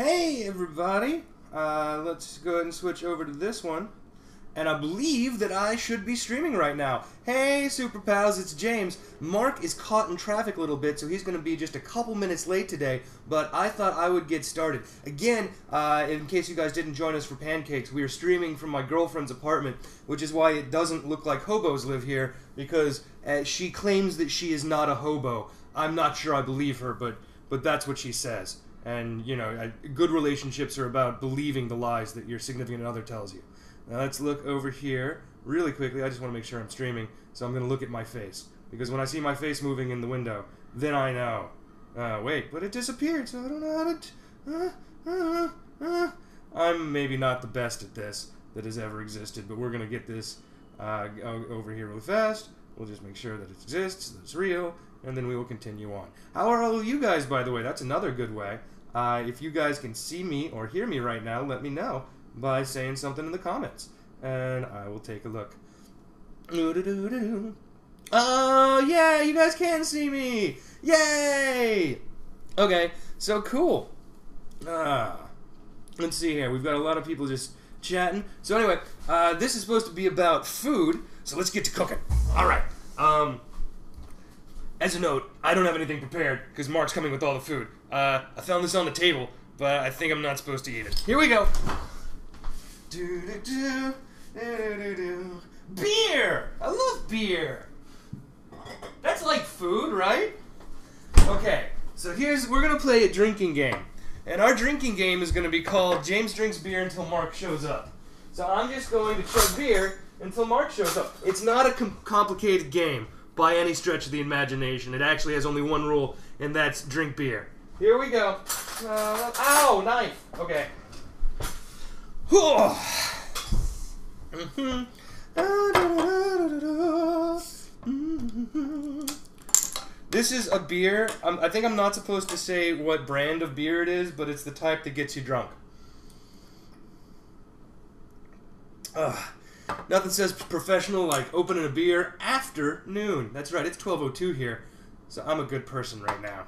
Hey everybody, let's go ahead and switch over to this one. And I believe that I should be streaming right now. Hey Super Pals, it's James. Mark is caught in traffic a little bit, so he's going to be just a couple minutes late today, but I thought I would get started. Again, in case you guys didn't join us for pancakes, we are streaming from my girlfriend's apartment, which is why it doesn't look like hobos live here, because she claims that she is not a hobo. I'm not sure I believe her, but that's what she says. And, you know, good relationships are about believing the lies that your significant other tells you. Now let's look over here really quickly. I just want to make sure I'm streaming, so I'm going to look at my face. Because when I see my face moving in the window, then I know. Wait, but it disappeared, so I don't know how to... I'm maybe not the best at this that has ever existed, but we're going to get this over here really fast. We'll just make sure that it exists, that it's real, and then we will continue on. How are all of you guys, by the way? That's another good way. If you guys can see me or hear me right now, let me know by saying something in the comments, and I will take a look. Oh, yeah, you guys can see me! Yay! Okay, so cool. Let's see here. We've got a lot of people just chatting. So anyway, this is supposed to be about food, so let's get to cooking. Alright, as a note, I don't have anything prepared, because Mark's coming with all the food. I found this on the table, but I think I'm not supposed to eat it. Here we go! Beer! I love beer! That's like food, right? Okay, so we're gonna play a drinking game. And our drinking game is gonna be called James Drinks Beer Until Mark Shows Up. So I'm just going to chug beer until Mark shows up. It's not a complicated game by any stretch of the imagination. It actually has only one rule, and that's drink beer. Here we go. Ow, knife! Okay. This is a beer. I think I'm not supposed to say what brand of beer it is, but it's the type that gets you drunk. Nothing says professional like opening a beer after noon. That's right, it's 12:02 here, so I'm a good person right now.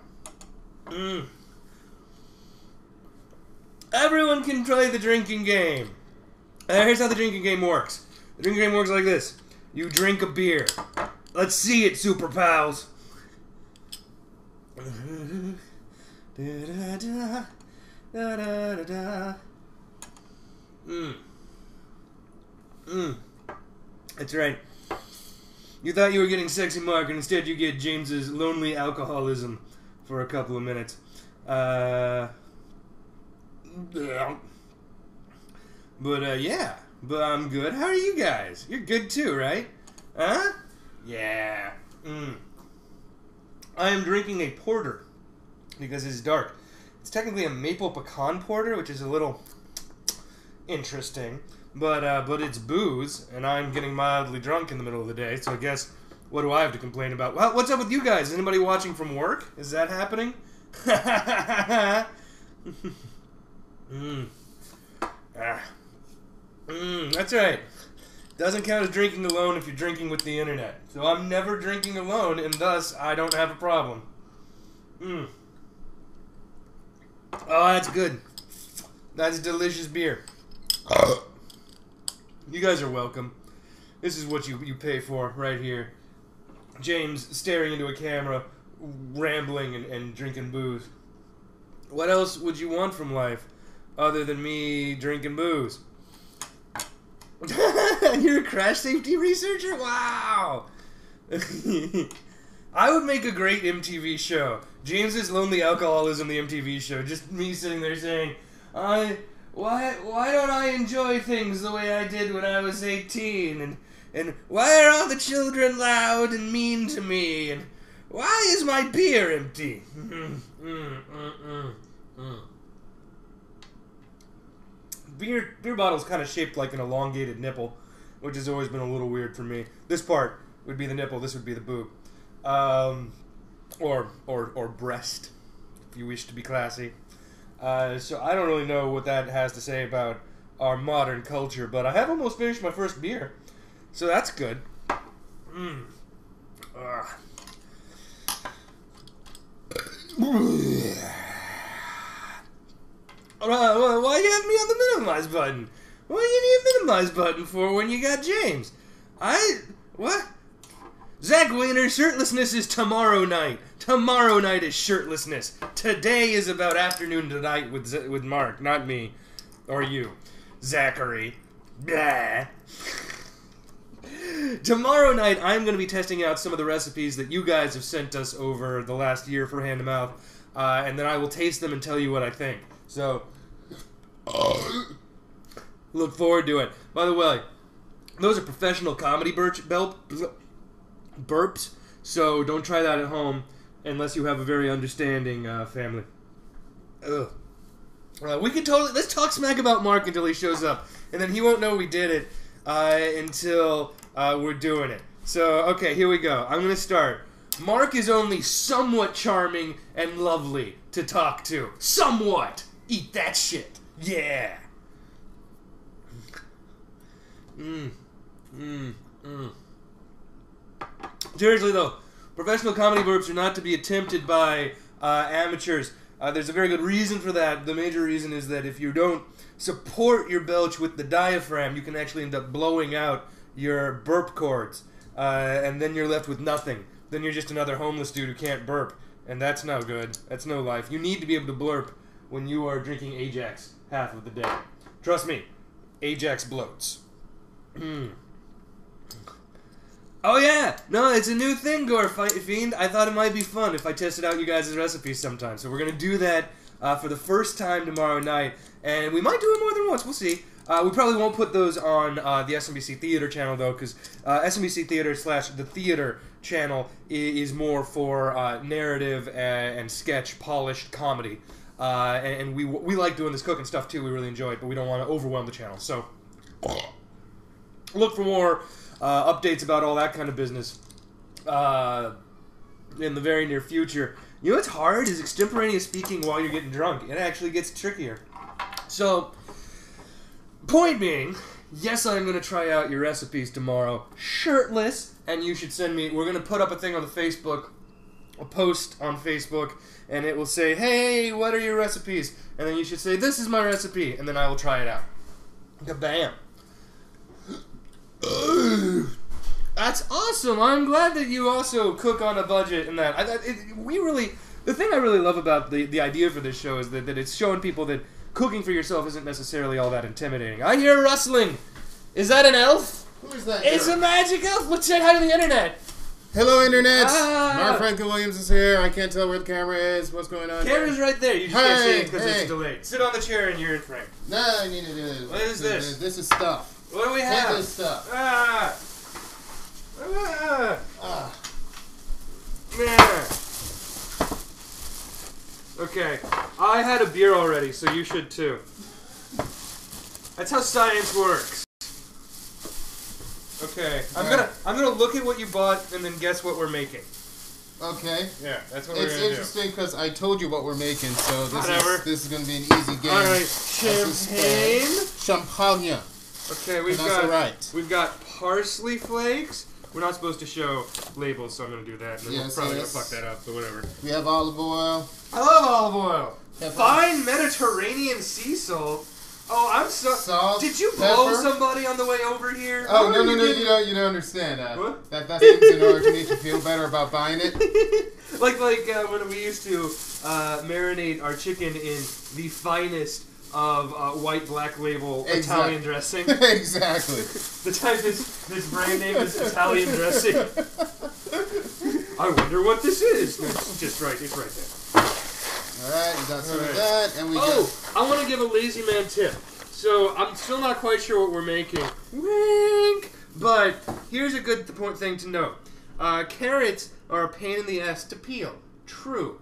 Everyone can play the drinking game. Here's how the drinking game works. The drinking game works like this. You drink a beer. Let's see it, Super Pals. That's right. You thought you were getting sexy, Mark, and instead you get James's lonely alcoholism for a couple of minutes. Yeah. But I'm good. How are you guys? You're good too, right? Huh? Yeah. I am drinking a porter because it's dark. It's technically a maple pecan porter, which is a little interesting. But it's booze, and I'm getting mildly drunk in the middle of the day, so I guess, what do I have to complain about? Well, what's up with you guys? Is anybody watching from work? Is that happening? That's right. Doesn't count as drinking alone if you're drinking with the internet. So I'm never drinking alone, and thus, I don't have a problem. Oh, that's good. That's delicious beer. You guys are welcome. This is what you pay for right here. James staring into a camera, rambling and drinking booze. What else would you want from life other than me drinking booze? You're a crash safety researcher? Wow! I would make a great MTV show. James's Lonely Alcoholism, the MTV show. Just me sitting there saying, Why don't I enjoy things the way I did when I was 18? And why are all the children loud and mean to me? And why is my beer empty? Beer bottle's kind of shaped like an elongated nipple, which has always been a little weird for me. This part would be the nipple, this would be the boob. Or breast, if you wish to be classy. So I don't really know what that has to say about our modern culture, but I have almost finished my first beer, so that's good. Why you have me on the minimize button? What do you need a minimize button for when you got James? What? Zach Wiener, shirtlessness is tomorrow night. Tomorrow night is shirtlessness. Today is about afternoon tonight with Mark, not me. Or you. Zachary. Blah. Tomorrow night, I'm going to be testing out some of the recipes that you guys have sent us over the last year for hand to mouth, and then I will taste them and tell you what I think. So, look forward to it. By the way, those are professional comedy burps, so don't try that at home unless you have a very understanding family. Ugh. We can let's talk smack about Mark until he shows up, and then he won't know we did it until we're doing it. So, okay, here we go. I'm going to start. Mark is only somewhat charming and lovely to talk to. Somewhat. Eat that shit. Yeah. Seriously, though, professional comedy burps are not to be attempted by amateurs. There's a very good reason for that. The major reason is that if you don't support your belch with the diaphragm, you can actually end up blowing out your burp cords, and then you're left with nothing. Then you're just another homeless dude who can't burp, and that's no good. That's no life. You need to be able to blurp when you are drinking Ajax half of the day. Trust me, Ajax bloats. Oh yeah! No, it's a new thing, Gore Fiend. I thought it might be fun if I tested out you guys' recipes sometime. So we're going to do that for the first time tomorrow night. And we might do it more than once. We'll see. We probably won't put those on the SMBC Theater channel, though, because SMBC Theater / the Theater channel is more for narrative and sketch polished comedy. And we like doing this cooking stuff, too. We really enjoy it, but we don't want to overwhelm the channel. So look for more updates about all that kind of business in the very near future. You know what's hard is extemporaneous speaking while you're getting drunk. It actually gets trickier. So, point being, yes, I'm going to try out your recipes tomorrow, shirtless, and you should send me, we're going to put up a thing on the Facebook, a post on Facebook, and it will say, hey, what are your recipes? And then you should say, this is my recipe, and then I will try it out. Kabam. That's awesome. I'm glad that you also cook on a budget and that. The thing I really love about the idea for this show is that it's showing people that cooking for yourself isn't necessarily all that intimidating. I hear rustling. Is that an elf? Who is that? It's a magic elf. Let's say hi to the internet. Hello, internet. Mark Franklin Williams is here. I can't tell where the camera is. What's going on? Camera's right there. You just can't see it because it's delayed. Sit on the chair and you're in frame. No, I need to do this. What is this? This is stuff. What do we have? Take this stuff. Okay, I had a beer already, so you should too. That's how science works. Okay, I'm gonna look at what you bought and then guess what we're making. Okay. Yeah, that's what we're gonna do. It's interesting because I told you what we're making, so this is gonna be an easy game. All right, champagne. Champagne. Okay, we've got parsley flakes. We're not supposed to show labels, so I'm going to do that. And we're probably going to fuck that up, but whatever. We have olive oil. I love olive oil. Fine Mediterranean sea salt. Oh, I'm so... Salt, Did you blow somebody on the way over here? Oh, no, you don't understand. What? That's in order to make you feel better about buying it. like when we used to marinate our chicken in the finest of white black label Italian dressing. Exactly. The type this brand name is Italian dressing. I wonder what this is. No, it's just right. It's right there. Alright, we got some of that, and I want to give a lazy man tip. So, I'm still not quite sure what we're making. Wink! But, here's a good thing to note. Carrots are a pain in the ass to peel. True.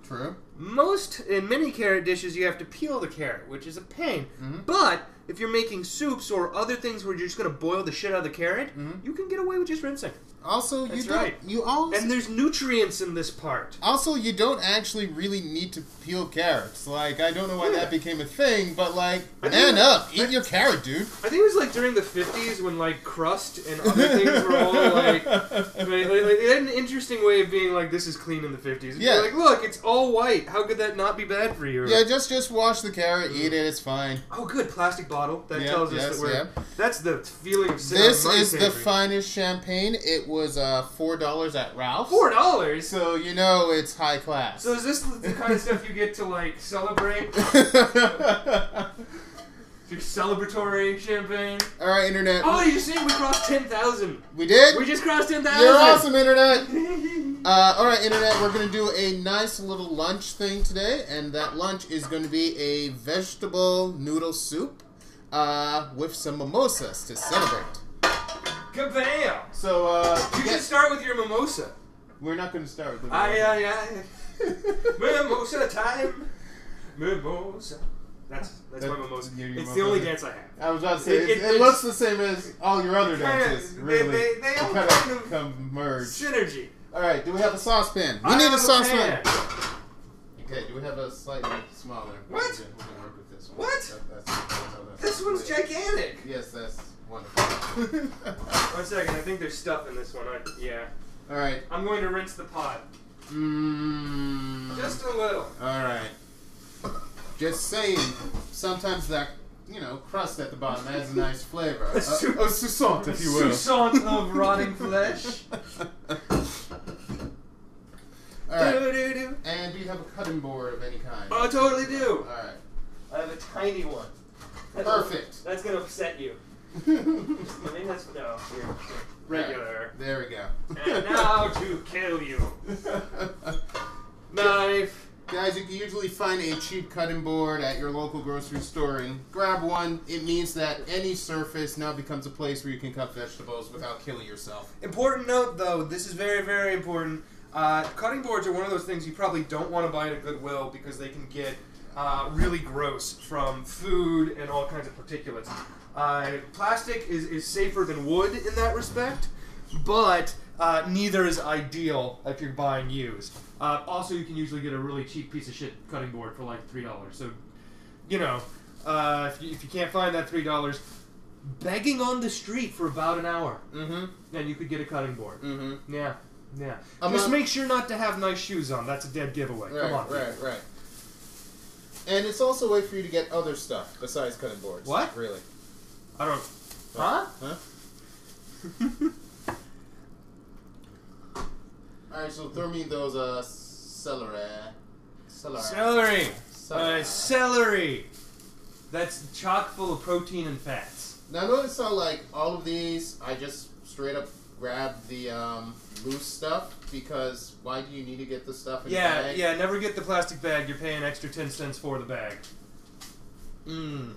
In many carrot dishes, you have to peel the carrot, which is a pain. Mm-hmm. But if you're making soups or other things where you're just going to boil the shit out of the carrot, you can get away with just rinsing. Also, That's you don't. right. You also, and there's nutrients in this part. Also, you don't actually really need to peel carrots. Like, I don't know why that became a thing, but like, man up, eat your carrot, dude. I think it was like during the 50s when like crust and other things were all like they had an interesting way of being like, this is clean in the 50s. Yeah. Like, look, it's all white. How could that not be bad for you? Yeah, just wash the carrot, eat it, it's fine. Oh, good, plastic bottle. That tells us that we're. That's the feeling of This is the finest champagne. It was $4 at Ralph's. $4? So you know it's high class. So is this the kind of stuff you get to like celebrate? Your celebratory champagne? Alright, Internet. Oh, you see, we crossed 10,000. We did? We just crossed 10,000. You're awesome, Internet. Alright, Internet, we're going to do a nice little lunch thing today, and that lunch is going to be a vegetable noodle soup with some mimosas to celebrate. Kabam! So, you can start with your mimosa. We're not going to start with the mimosa. Mimosa time. Mimosa. That's my mimosa. It's the only dance I have. I was about to say, it looks the same as all your other dances. Really. They all kind of converge. Synergy. Alright, do we have a saucepan? We need a saucepan. Okay, do we have a slightly smaller? What? We can work with this one. What? That's this one's gigantic. Yes, that's wonderful. 1 second, I think there's stuff in this one. Yeah. Alright. I'm going to rinse the pot. Just a little. Alright. Just saying, sometimes that, crust at the bottom adds a nice flavor. A sousant, if you will. Sousant of rotting flesh. Alright. And do you have a cutting board of any kind? Oh, I totally do. Alright. I have a tiny one. Perfect. That's going to upset you. I think that's... No, here. Regular. Right. There we go. And now to kill you. Knife. Guys, you can usually find a cheap cutting board at your local grocery store and grab one. It means that any surface now becomes a place where you can cut vegetables without killing yourself. Important note, though, this is very, very important. Cutting boards are one of those things you probably don't want to buy at a Goodwill because they can get really gross from food and all kinds of particulates. Plastic is safer than wood in that respect, but neither is ideal if you're buying used. Also, you can usually get a really cheap piece of shit cutting board for like $3. So, if you can't find that $3, begging on the street for about an hour, and you could get a cutting board. Yeah. Just make sure not to have nice shoes on. That's a dead giveaway. Right, Come on. Right. And it's also a way for you to get other stuff besides cutting boards. What? Really? I don't... Huh? Alright, so throw me those celery. Celery! That's chock full of protein and fats. Now notice how, like, all of these, I just straight up grabbed the loose stuff, because why do you need to get the stuff in the bag? Yeah, never get the plastic bag. You're paying extra 10 cents for the bag.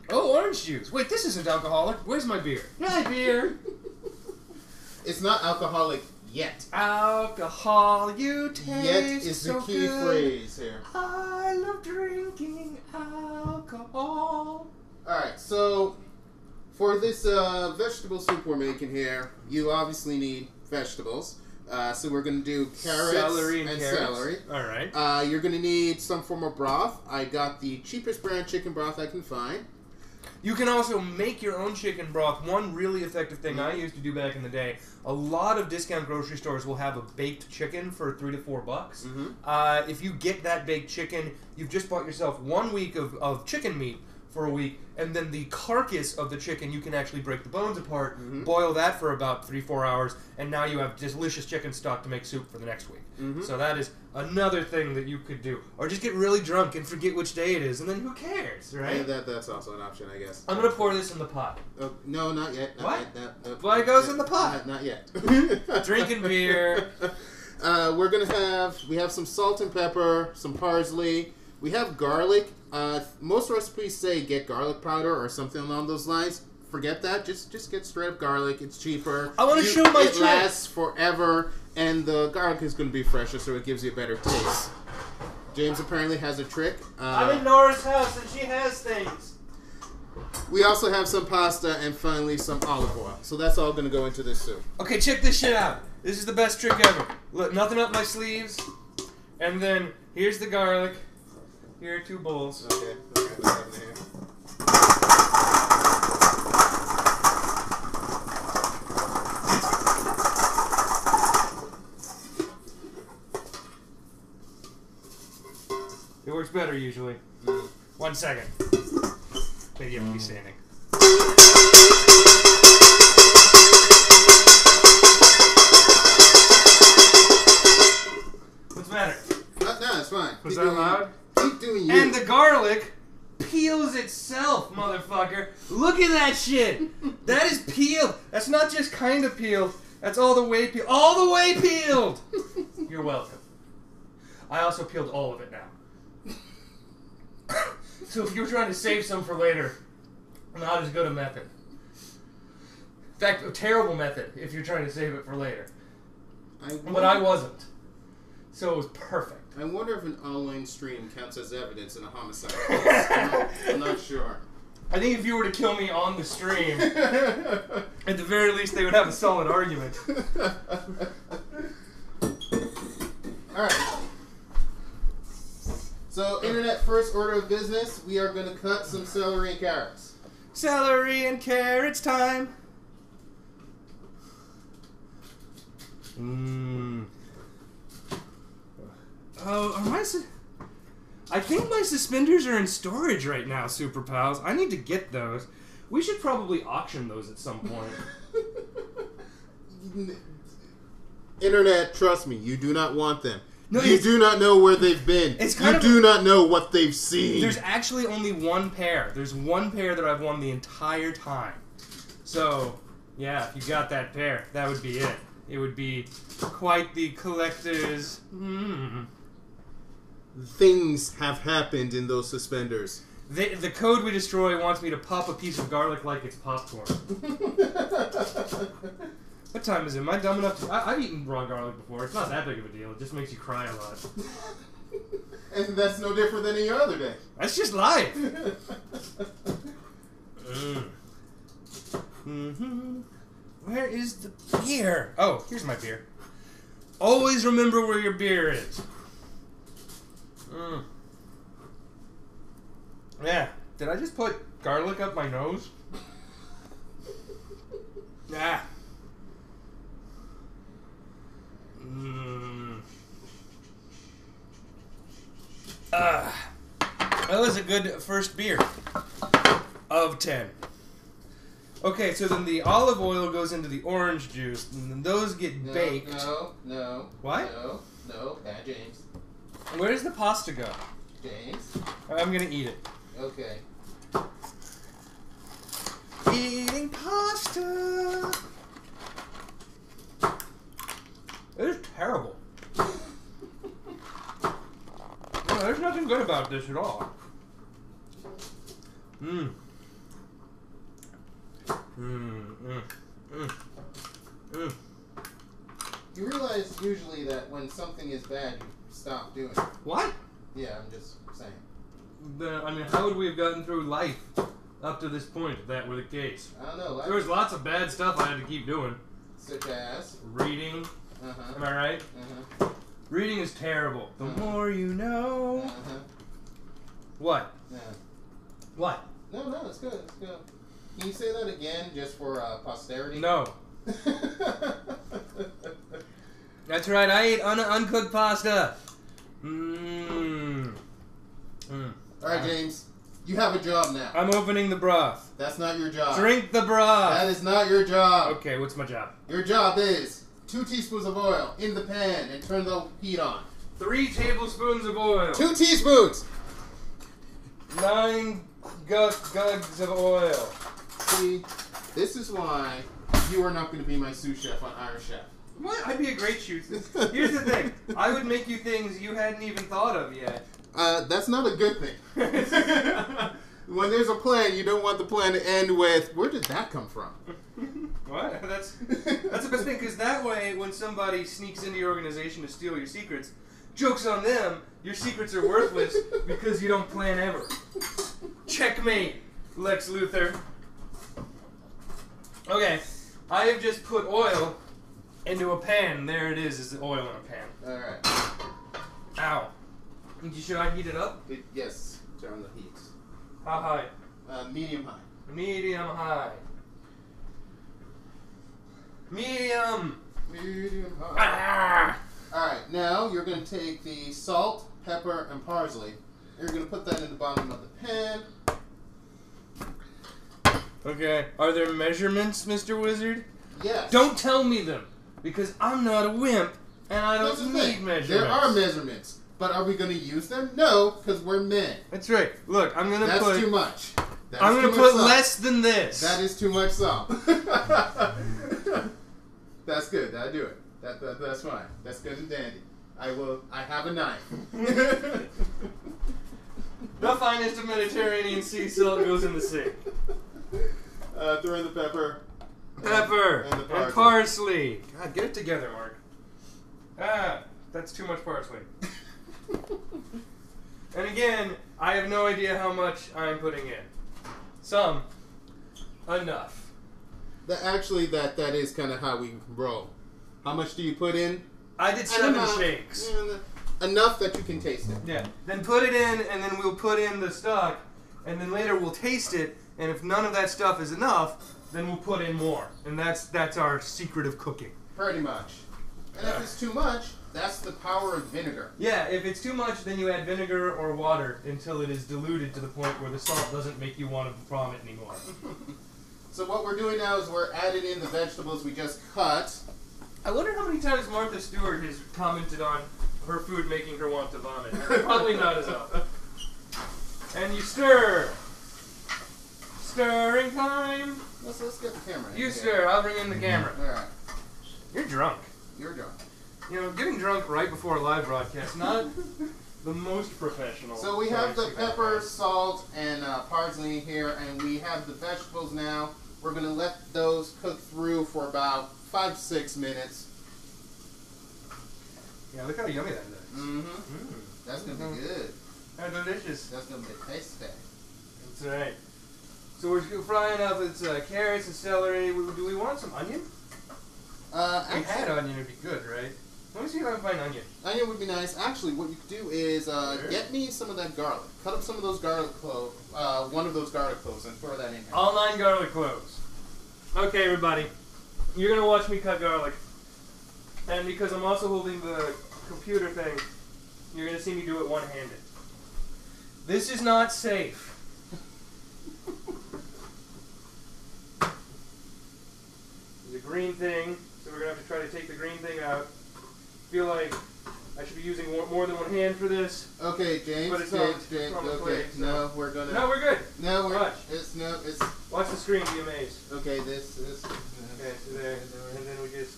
Oh, orange juice. Wait, this isn't alcoholic. Where's my beer? My beer! It's not alcoholic yet. Alcohol, you taste Yet is so the key good. phrase here. I love drinking alcohol. Alright, so for this vegetable soup we're making here, you obviously need vegetables. So we're going to do carrots Celery and carrots. celery. Alright. You're going to need some form of broth. I got the cheapest brand chicken broth I can find. You can also make your own chicken broth. One really effective thing I used to do back in the day, a lot of discount grocery stores will have a baked chicken for $3 to $4. If you get that baked chicken, you've just bought yourself 1 week of chicken meat for a week, and then the carcass of the chicken, you can actually break the bones apart, boil that for about 3-4 hours, and now you have delicious chicken stock to make soup for the next week. So that is another thing that you could do. Or just get really drunk and forget which day it is, and then who cares, right? Yeah, that's also an option, I guess. I'm going to pour this in the pot. Oh, no, not yet. What? No, Why it goes in the pot? Not yet. Drinking beer. We're going to we have some salt and pepper, some parsley. We have garlic. Most recipes say get garlic powder or something along those lines. Forget that. Just get straight up garlic. It's cheaper. I want to show my trick. It lasts forever, and the garlic is going to be fresher, so it gives you a better taste. James apparently has a trick. I'm in Nora's house, and she has things. We also have some pasta and finally some olive oil. So that's all going to go into this soup. Okay, check this shit out. This is the best trick ever. Look, nothing up my sleeves. And then here's the garlic. Here are 2 bowls. Okay, let's get this in here. It works better usually. 1 second. Maybe you have to be standing. What's the matter? No, it's fine. Was that loud? Keep doing you. And the garlic peels itself, motherfucker. Look at that shit. That is peeled. That's not just kind of peeled. That's all the way peeled. All the way peeled. You're welcome. I also peeled all of it now. So if you're trying to save some for later, not as good a method. In fact, a terrible method if you're trying to save it for later. But I wasn't. So it was perfect. I wonder if an online stream counts as evidence in a homicide case. I'm not sure. I think if you were to kill me on the stream, at the very least they would have a solid argument. Alright. So, internet first order of business, we are going to cut some celery and carrots. Celery and carrots time. Oh, I think my suspenders are in storage right now, Super Pals. I need to get those. We should probably auction those at some point. Internet, trust me, you do not want them. No, you do not know where they've been. You do not know what they've seen. There's actually only 1 pair. There's 1 pair that I've won the entire time. So, yeah, if you got that pair, that would be it. It would be quite the collector's... Things have happened in those suspenders. The code we destroy wants me to pop a piece of garlic like it's popcorn. What time is it? Am I dumb enough to... I've eaten raw garlic before. It's not that big of a deal. It just makes you cry a lot. And that's no different than any other day. That's just life. Where is the beer? Oh, here's my beer. Always remember where your beer is. Yeah. Did I just put garlic up my nose? Ah. That was a good first beer. Of 10. Okay, so then the olive oil goes into the orange juice, and then those get baked. No. What? No, bad James. Where does the pasta go? James. I'm gonna eat it. Okay. Eating pasta. It is terrible. No, there's nothing good about this at all. You realize usually that when something is bad, you stop doing it. What? Yeah, I'm just saying. I mean, how would we have gotten through life up to this point if that were the case? I don't know. There was lots of bad stuff I had to keep doing. Such as? Reading. Am I right? Reading is terrible. The more you know. What? Yeah. What? No, it's good. It's good. Can you say that again, just for posterity? No. That's right. I ate uncooked pasta. All right, James. You have a job now. I'm opening the broth. That's not your job. Drink the broth. That is not your job. Okay, what's my job? Your job is 2 teaspoons of oil in the pan and turn the heat on. 3 tablespoons of oil. 2 teaspoons. 9 gugs of oil. See, this is why you are not going to be my sous chef on Irish Chef. What? I'd be a great chef. Here's the thing. I would make you things you hadn't even thought of yet. That's not a good thing. When there's a plan, you don't want the plan to end with, where did that come from? What? That's the best thing, because that way, when somebody sneaks into your organization to steal your secrets, joke's on them, your secrets are worthless because you don't plan ever. Checkmate. Lex Luthor. Okay, I have just put oil into a pan. There it is the oil in a pan. Alright. Ow. Should I heat it up? Yes, turn the heat. How high? Medium high. Medium high. Medium. Medium high. Ah! Alright, now you're going to take the salt, pepper, and parsley. You're going to put that in the bottom of the pan. Okay. Are there measurements, Mr. Wizard? Yes. Don't tell me them, because I'm not a wimp, and I don't need measurements. There are measurements, but are we going to use them? No, because we're men. That's right. Look, I'm going to put... That's too much. I'm going to put less than this. That is too much salt. That's good. That'll do it. That's fine. That's good and dandy. I have a knife. The finest of Mediterranean sea salt goes in the sink. Throw in the pepper. Pepper and the parsley. and parsley. God, get it together, Mark. Ah, that's too much parsley. And again, I have no idea how much I'm putting in. Some. Enough. Actually, that is kind of how we roll. How much do you put in? I did 7 shakes. Enough that you can taste it. Yeah. Then put it in, and then we'll put in the stock, and then later we'll taste it, and if none of that stuff is enough, then we'll put in more. And that's our secret of cooking. Pretty much. And if it's too much, that's the power of vinegar. Yeah, if it's too much, then you add vinegar or water until it is diluted to the point where the salt doesn't make you want to vomit anymore. So what we're doing now is we're adding in the vegetables we just cut. I wonder how many times Martha Stewart has commented on her food making her want to vomit. Probably not as often. And you stir. Stirring time. Let's get the camera in. You stir. I'll bring in the camera. All right. You're drunk. You're drunk. You know, getting drunk right before a live broadcast, not the most professional. So we have the pepper, salt, and parsley here, and we have the vegetables now. We're going to let those cook through for about 5-6 minutes. Yeah, look how yummy that is. Mm-hmm. That's going to be good. How delicious. That's going to be tasty. That's right. So we're frying up its carrots and celery. Do we want some onion? If we had onion, it'd be good, right? Let me see if I can find onion. Onion would be nice. Actually, what you could do is get me some of that garlic. Cut up some of those garlic cloves, one of those garlic cloves, and throw that in here. All 9 garlic cloves. Okay, everybody. You're going to watch me cut garlic. And because I'm also holding the computer thing, you're going to see me do it one-handed. This is not safe. There's a green thing, so we're going to have to try to take the green thing out. I feel like I should be using more than one hand for this. Okay, James. But it's James. on the Okay, plate, so. no, we're gonna. No, we're good. No, we're. Watch. It's. Watch the screen, be amazed. Okay, this. Okay, so there, and then we just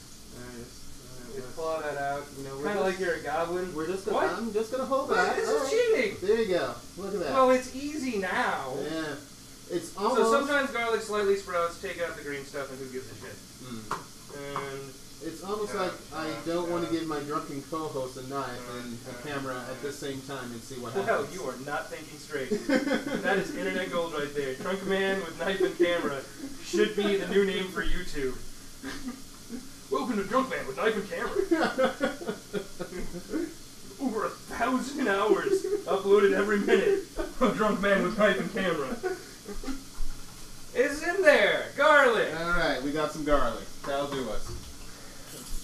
claw that out. You know, kind of like you're a goblin. We're just What? I'm just gonna hold What? that. This All is right. cheating. There you go. Look at that. Well, it's easy now. Yeah. It's almost. So sometimes garlic slightly sprouts, take out the green stuff, and who gives a shit? And it's almost like I don't want to give my drunken co-host a knife and a camera at the same time and see what happens. well, you are not thinking straight. That is internet gold right there. Drunk man with knife and camera should be the new name for YouTube. Welcome to Drunk Man with Knife and Camera. Over 1,000 hours uploaded every minute of Drunk Man with Knife and Camera. It's in there! Garlic! Alright, we got some garlic. That'll do us.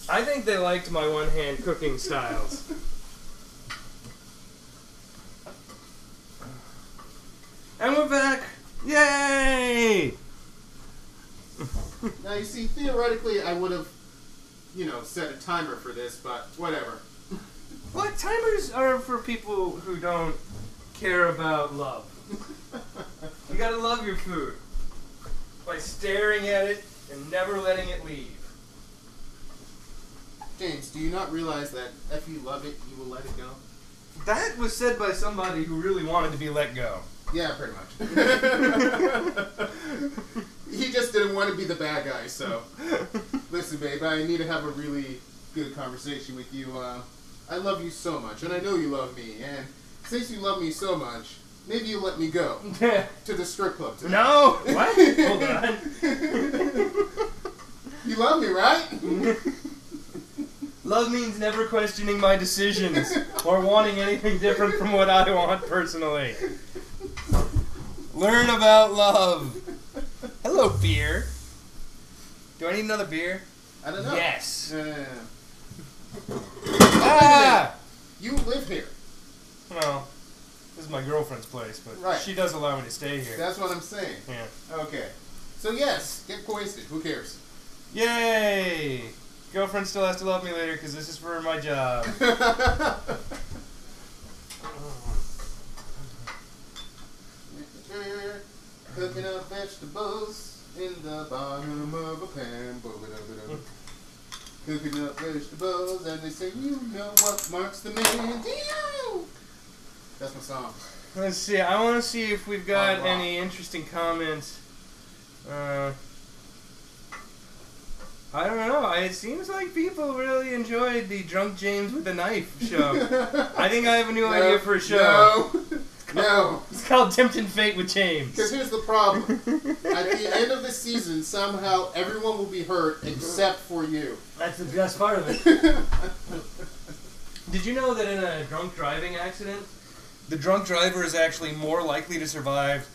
I think they liked my one-hand cooking styles. And we're back! Yay! Now, you see, theoretically, I would have, set a timer for this, but whatever. What? Timers are for people who don't care about love. You gotta love your food by staring at it and never letting it leave. James, do you not realize that if you love it, you will let it go? That was said by somebody who really wanted to be let go. Yeah, pretty much. He just didn't want to be the bad guy, so... Listen, babe, I need to have a really good conversation with you. I love you so much, and I know you love me, and since you love me so much, maybe you let me go to the strip club tonight. No! What? Hold on. You love me, right? Love means never questioning my decisions or wanting anything different from what I want personally. Learn about love. Hello, beer. Do I need another beer? I don't know. Yes. Ah! You live here. Well, this is my girlfriend's place, but right. She does allow me to stay here. That's what I'm saying. Yeah. Okay. So yes, get wasted. Who cares? Yay! Girlfriend still has to love me later because this is for my job. Cooking up vegetables in the bottom of a pan. Cooking up vegetables, and they say, you know what marks the man. That's my song. Let's see. I want to see if we've got any interesting comments. I don't know. It seems like people really enjoyed the Drunk James with a Knife show. I think I have a new idea for a show. No. It's called Tempting Fate with James. Because here's the problem. At the end of the season, somehow everyone will be hurt except for you. That's the best part of it. Did you know that in a drunk driving accident, the drunk driver is actually more likely to survive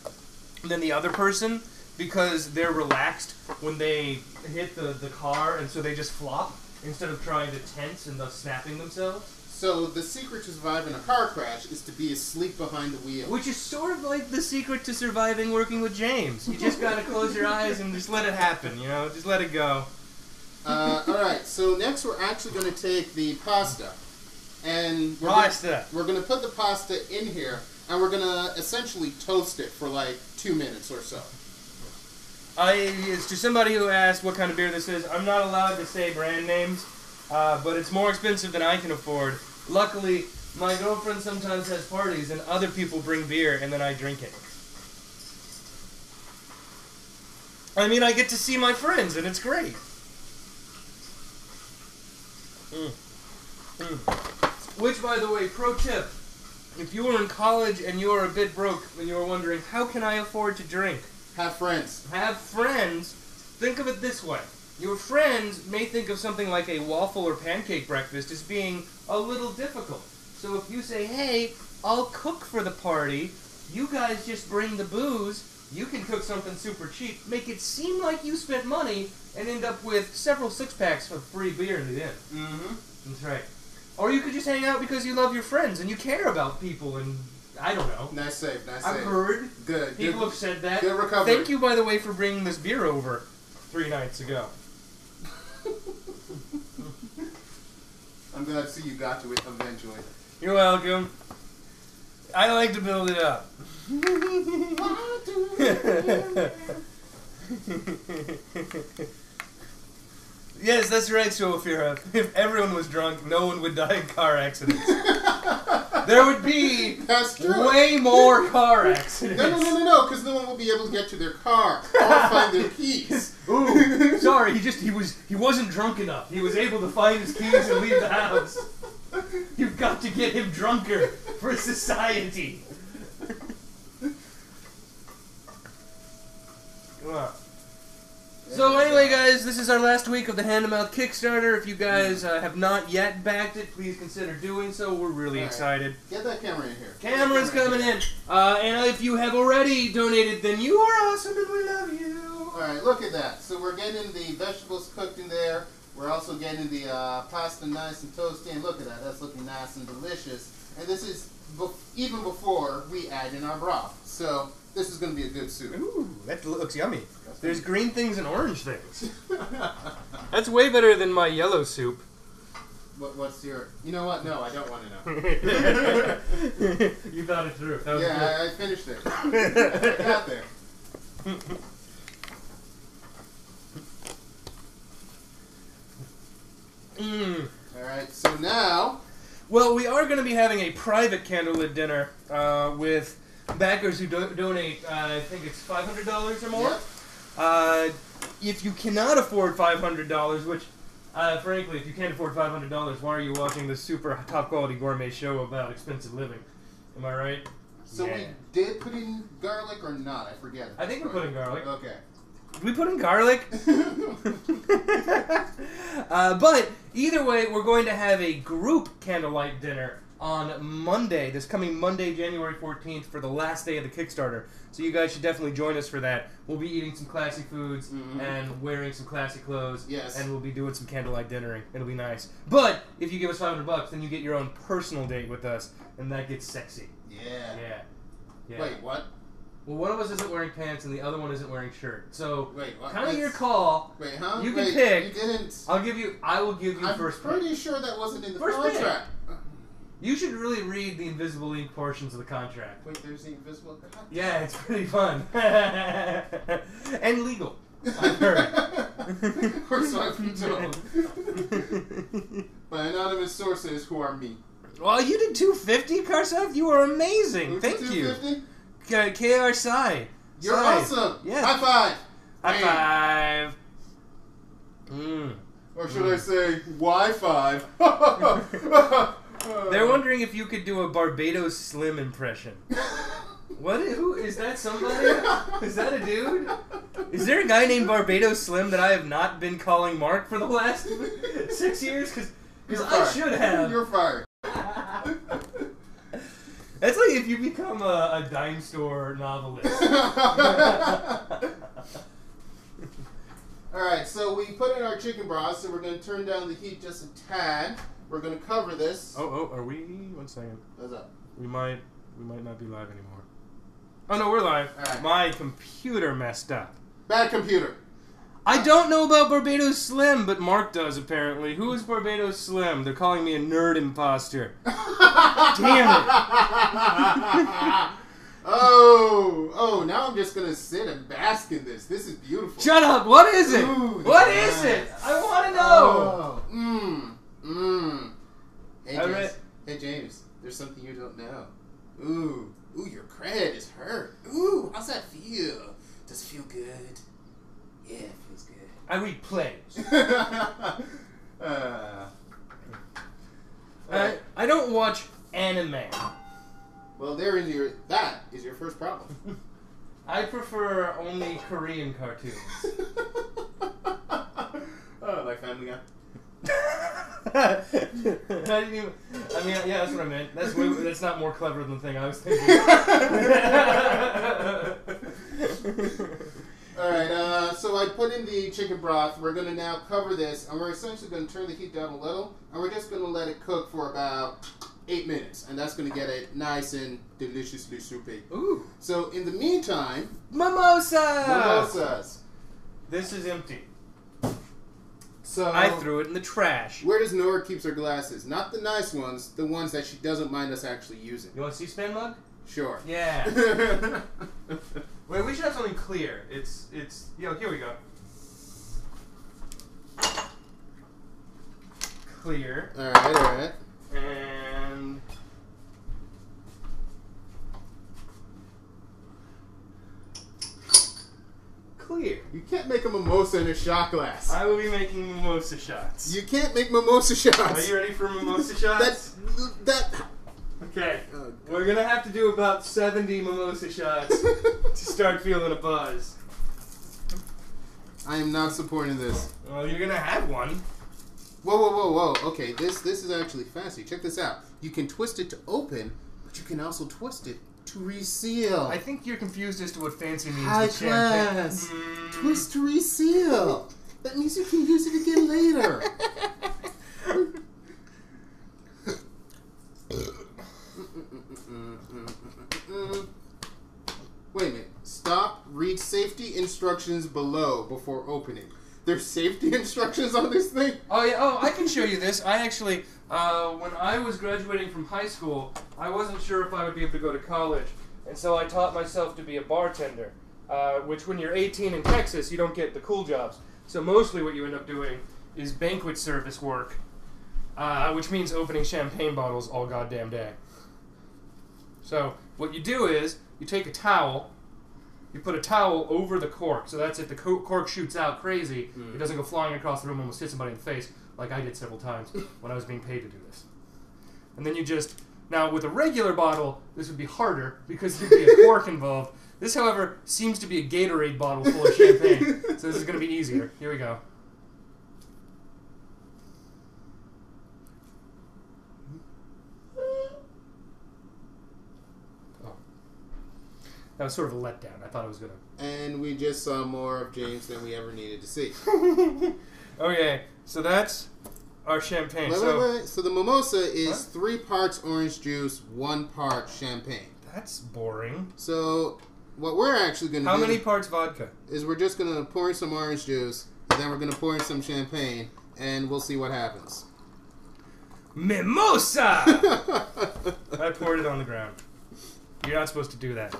than the other person because they're relaxed when they hit the car, and so they just flop instead of trying to tense and thus snapping themselves? So the secret to surviving a car crash is to be asleep behind the wheel. Which is sort of like the secret to surviving working with James. You just gotta close your eyes and just let it happen, you know? Just let it go. Alright, so next we're actually going to take the pasta. And we're going to put the pasta in here, and we're going to essentially toast it for like 2 minutes or so. To somebody who asked what kind of beer this is, I'm not allowed to say brand names, but it's more expensive than I can afford. Luckily, my girlfriend sometimes has parties and other people bring beer and then I drink it. I mean, I get to see my friends and it's great. Which, by the way, pro tip, if you were in college and you were a bit broke and you were wondering, how can I afford to drink? Have friends. Have friends. Think of it this way. Your friends may think of something like a waffle or pancake breakfast as being a little difficult. So if you say, hey, I'll cook for the party, you guys just bring the booze, you can cook something super cheap, make it seem like you spent money, and end up with several six-packs of free beer in the end. Mm-hmm. That's right. Or you could just hang out because you love your friends and you care about people and I don't know. Nice save, nice I've save. heard. Good. People have said that. Good recovery. Thank you, by the way, for bringing this beer over 3 nights ago. I'm glad to see you got to it eventually. You're welcome. I like to build it up. Yes, that's right, Sophia. If everyone was drunk, no one would die in car accidents. There would be way more car accidents. No, because no one will be able to get to their car or find their keys. Ooh, sorry, he wasn't drunk enough. He was able to find his keys and leave the house. You've got to get him drunker for society. Come on. So anyway, guys, this is our last week of the Hand-to-Mouth Kickstarter. If you guys have not yet backed it, please consider doing so. We're really excited. Get that camera in here. Camera's coming in. And if you have already donated, then you are awesome and we love you. Alright, look at that. So we're getting the vegetables cooked in there. We're also getting the pasta nice and toasty. And look at that. That's looking nice and delicious. And this is even before we add in our broth. So this is going to be a good soup. Ooh, that looks yummy. There's green things and orange things. That's way better than my yellow soup. What's your... You know what? No, I don't want to know. You thought it through. That was good. I finished it. I got there. Alright, so now... Well, we are going to be having a private candlelit dinner with backers who donate, I think it's $500 or more. Yep. If you cannot afford $500, which, frankly, if you can't afford $500, why are you watching this super top-quality gourmet show about expensive living? Am I right? So we did put in garlic or not? I forget. I think we put in garlic. Okay. Did we put in garlic? But either way, we're going to have a group candlelight dinner on Monday, this coming Monday, January 14th, for the last day of the Kickstarter. So you guys should definitely join us for that. We'll be eating some classy foods and wearing some classy clothes. Yes. And we'll be doing some candlelight dinnering. It'll be nice. But if you give us $500, then you get your own personal date with us, and that gets sexy. Yeah. Yeah. Wait, what? Well, one of us isn't wearing pants and the other one isn't wearing shirt. So, wait, what? kind of your call. Wait, huh? You can pick. You didn't. I will give you first pick. I'm pretty sure that wasn't in the First contract. You should really read the invisible ink portions of the contract. Wait, there's the invisible contract? Yeah, it's pretty fun. And legal. I've heard. Or so I've been told. By anonymous sources who are me. Well, you did 250, Karseth. You were amazing. Thank you. 250? KR Sai. You're awesome. Yeah. High five. High five. Or should I say, Y5? They're wondering if you could do a Barbados Slim impression. What? Who is that? Somebody? Is that a dude? Is there a guy named Barbados Slim that I have not been calling Mark for the last 6 years? Because I should have. You're fired. That's like if you become a dime store novelist. Alright, so we put in our chicken broth, so we're going to turn down the heat just a tad. We're going to cover this. Oh, are we? 1 second. What's up? We might not be live anymore. Oh no, we're live. Right. My computer messed up. Bad computer. I don't know about Barbados Slim, but Mark does apparently. Who is Barbados Slim? They're calling me a nerd imposter. Damn it. Oh, now I'm just gonna sit and bask in this. This is beautiful. Shut up! What is it? Ooh, what is it? I want to know! Hey James, there's something you don't know. Ooh, your cred is hurt. Ooh, how's that feel? Does it feel good? Yeah, it feels good. I read plays. I don't watch anime. Well, that is your first problem. I prefer only Korean cartoons. Oh, like Family Guy? Yeah, that's what I meant. That's not more clever than the thing I was thinking. Alright, so I put in the chicken broth. We're going to now cover this, and we're essentially going to turn the heat down a little, and we're just going to let it cook for about 8 minutes, and that's going to get it nice and deliciously soupy. Ooh. So, in the meantime... Mimosas! This is empty. So I threw it in the trash. Where does Nora keeps her glasses? Not the nice ones, the ones that she doesn't mind us actually using. You want a C-SPAN mug? Sure. Yeah. Wait, we should have something clear. Here we go. Clear. Alright. And... clear. You can't make a mimosa in a shot glass. I will be making mimosa shots. You can't make mimosa shots. Are you ready for mimosa shots? Okay. Oh, we're gonna have to do about 70 mimosa shots to start feeling a buzz. I am not supporting this. Well, you're gonna have one. Whoa. Okay, this is actually fancy. Check this out. You can twist it to open, but you can also twist it to reseal. I think you're confused as to what fancy means. High class. Twist to reseal. That means you can use it again later. Wait a minute. Stop. Read safety instructions below before opening. There's safety instructions on this thing? Oh, yeah. Oh, I can show you this. I actually, when I was graduating from high school, I wasn't sure if I would be able to go to college. And so I taught myself to be a bartender, which when you're 18 in Texas, you don't get the cool jobs. So mostly what you end up doing is banquet service work, which means opening champagne bottles all goddamn day. So what you do is you take a towel, you put a towel over the cork, so that's if the cork shoots out crazy, it doesn't go flying across the room and almost hit somebody in the face, like I did several times when I was being paid to do this. And then you just Now, with a regular bottle, this would be harder because there'd be a cork involved. This, however, seems to be a Gatorade bottle full of champagne, so this is going to be easier. Here we go. Oh. That was sort of a letdown. I thought it was going to... And we just saw more of James than we ever needed to see. Okay, so that's our champagne. Wait. So the mimosa is 3 parts orange juice, 1 part champagne. That's boring. So what we're actually going to do... How many parts vodka? Is we're just going to pour in some orange juice, and then we're going to pour in some champagne, and we'll see what happens. Mimosa! I poured it on the ground. You're not supposed to do that.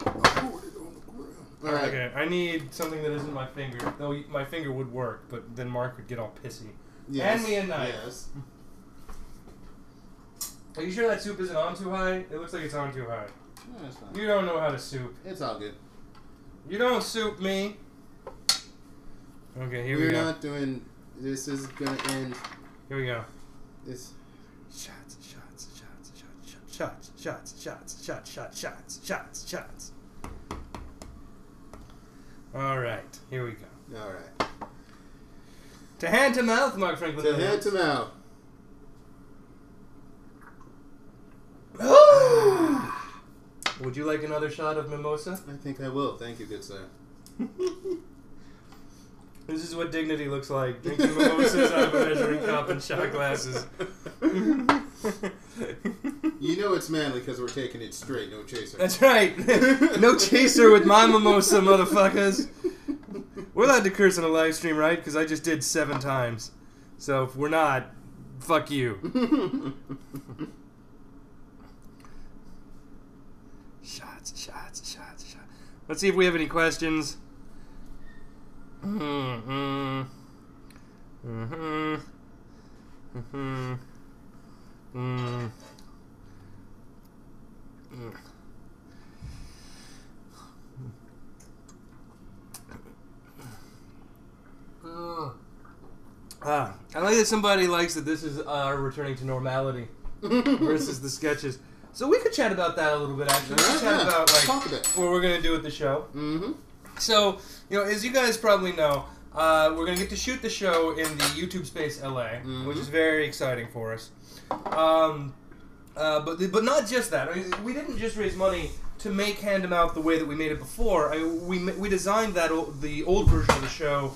All right. Okay, I need something that isn't my finger. Though my finger would work, but then Mark would get all pissy. Yes. Hand me a knife. Yes. Are you sure that soup isn't on too high? It looks like it's on too high. No, it's fine. You don't know how to soup. It's all good. You don't soup me. Okay, here we go. We're not doing... This is going to end... Here we go. This... Shots, shots, shots, shots, shots, shots, shots, shots, shots, shots, shots, shots. All right, here we go. All right. To hand to mouth, Mark Franklin. To hand to mouth. Would you like another shot of mimosa? I think I will. Thank you, good sir. This is what dignity looks like. Drinking mimosas out of a measuring cup and shot glasses. You know it's manly because we're taking it straight, no chaser. That's right. No chaser with my mimosa, motherfuckers. We're allowed to curse on a live stream, right? Because I just did 7 times. So if we're not, fuck you. Shots, shots, shots, shots. Let's see if we have any questions. I like that somebody likes that this is our returning to normality versus the sketches. So we could chat about that a little bit, actually. We could chat about what we're going to do with the show. Mm-hmm. So, as you guys probably know, we're going to get to shoot the show in the YouTube Space LA, which is very exciting for us. But not just that. I mean, we didn't just raise money to make Hand 'Em Out the way that we made it before. We designed the old version of the show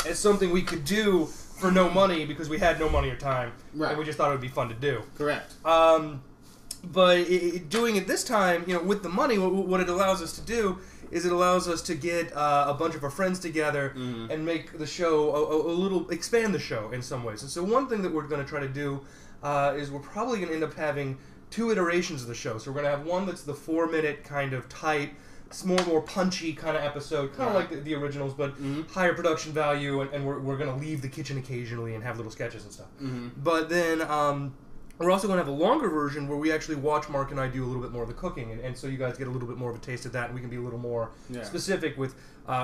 as something we could do for no money because we had no money or time, and we just thought it would be fun to do. Correct. But doing it this time, with the money, what it allows us to do is it allows us to get a bunch of our friends together and make the show a little, expand the show in some ways. And so one thing that we're going to try to do is we're probably going to end up having 2 iterations of the show. So we're going to have one that's the 4-minute kind of tight, more punchy kind of episode, kind of like the originals, but higher production value, and we're going to leave the kitchen occasionally and have little sketches and stuff. But then we're also going to have a longer version where we actually watch Mark and I do a little bit more of the cooking, and so you guys get a little bit more of a taste of that, and we can be a little more specific with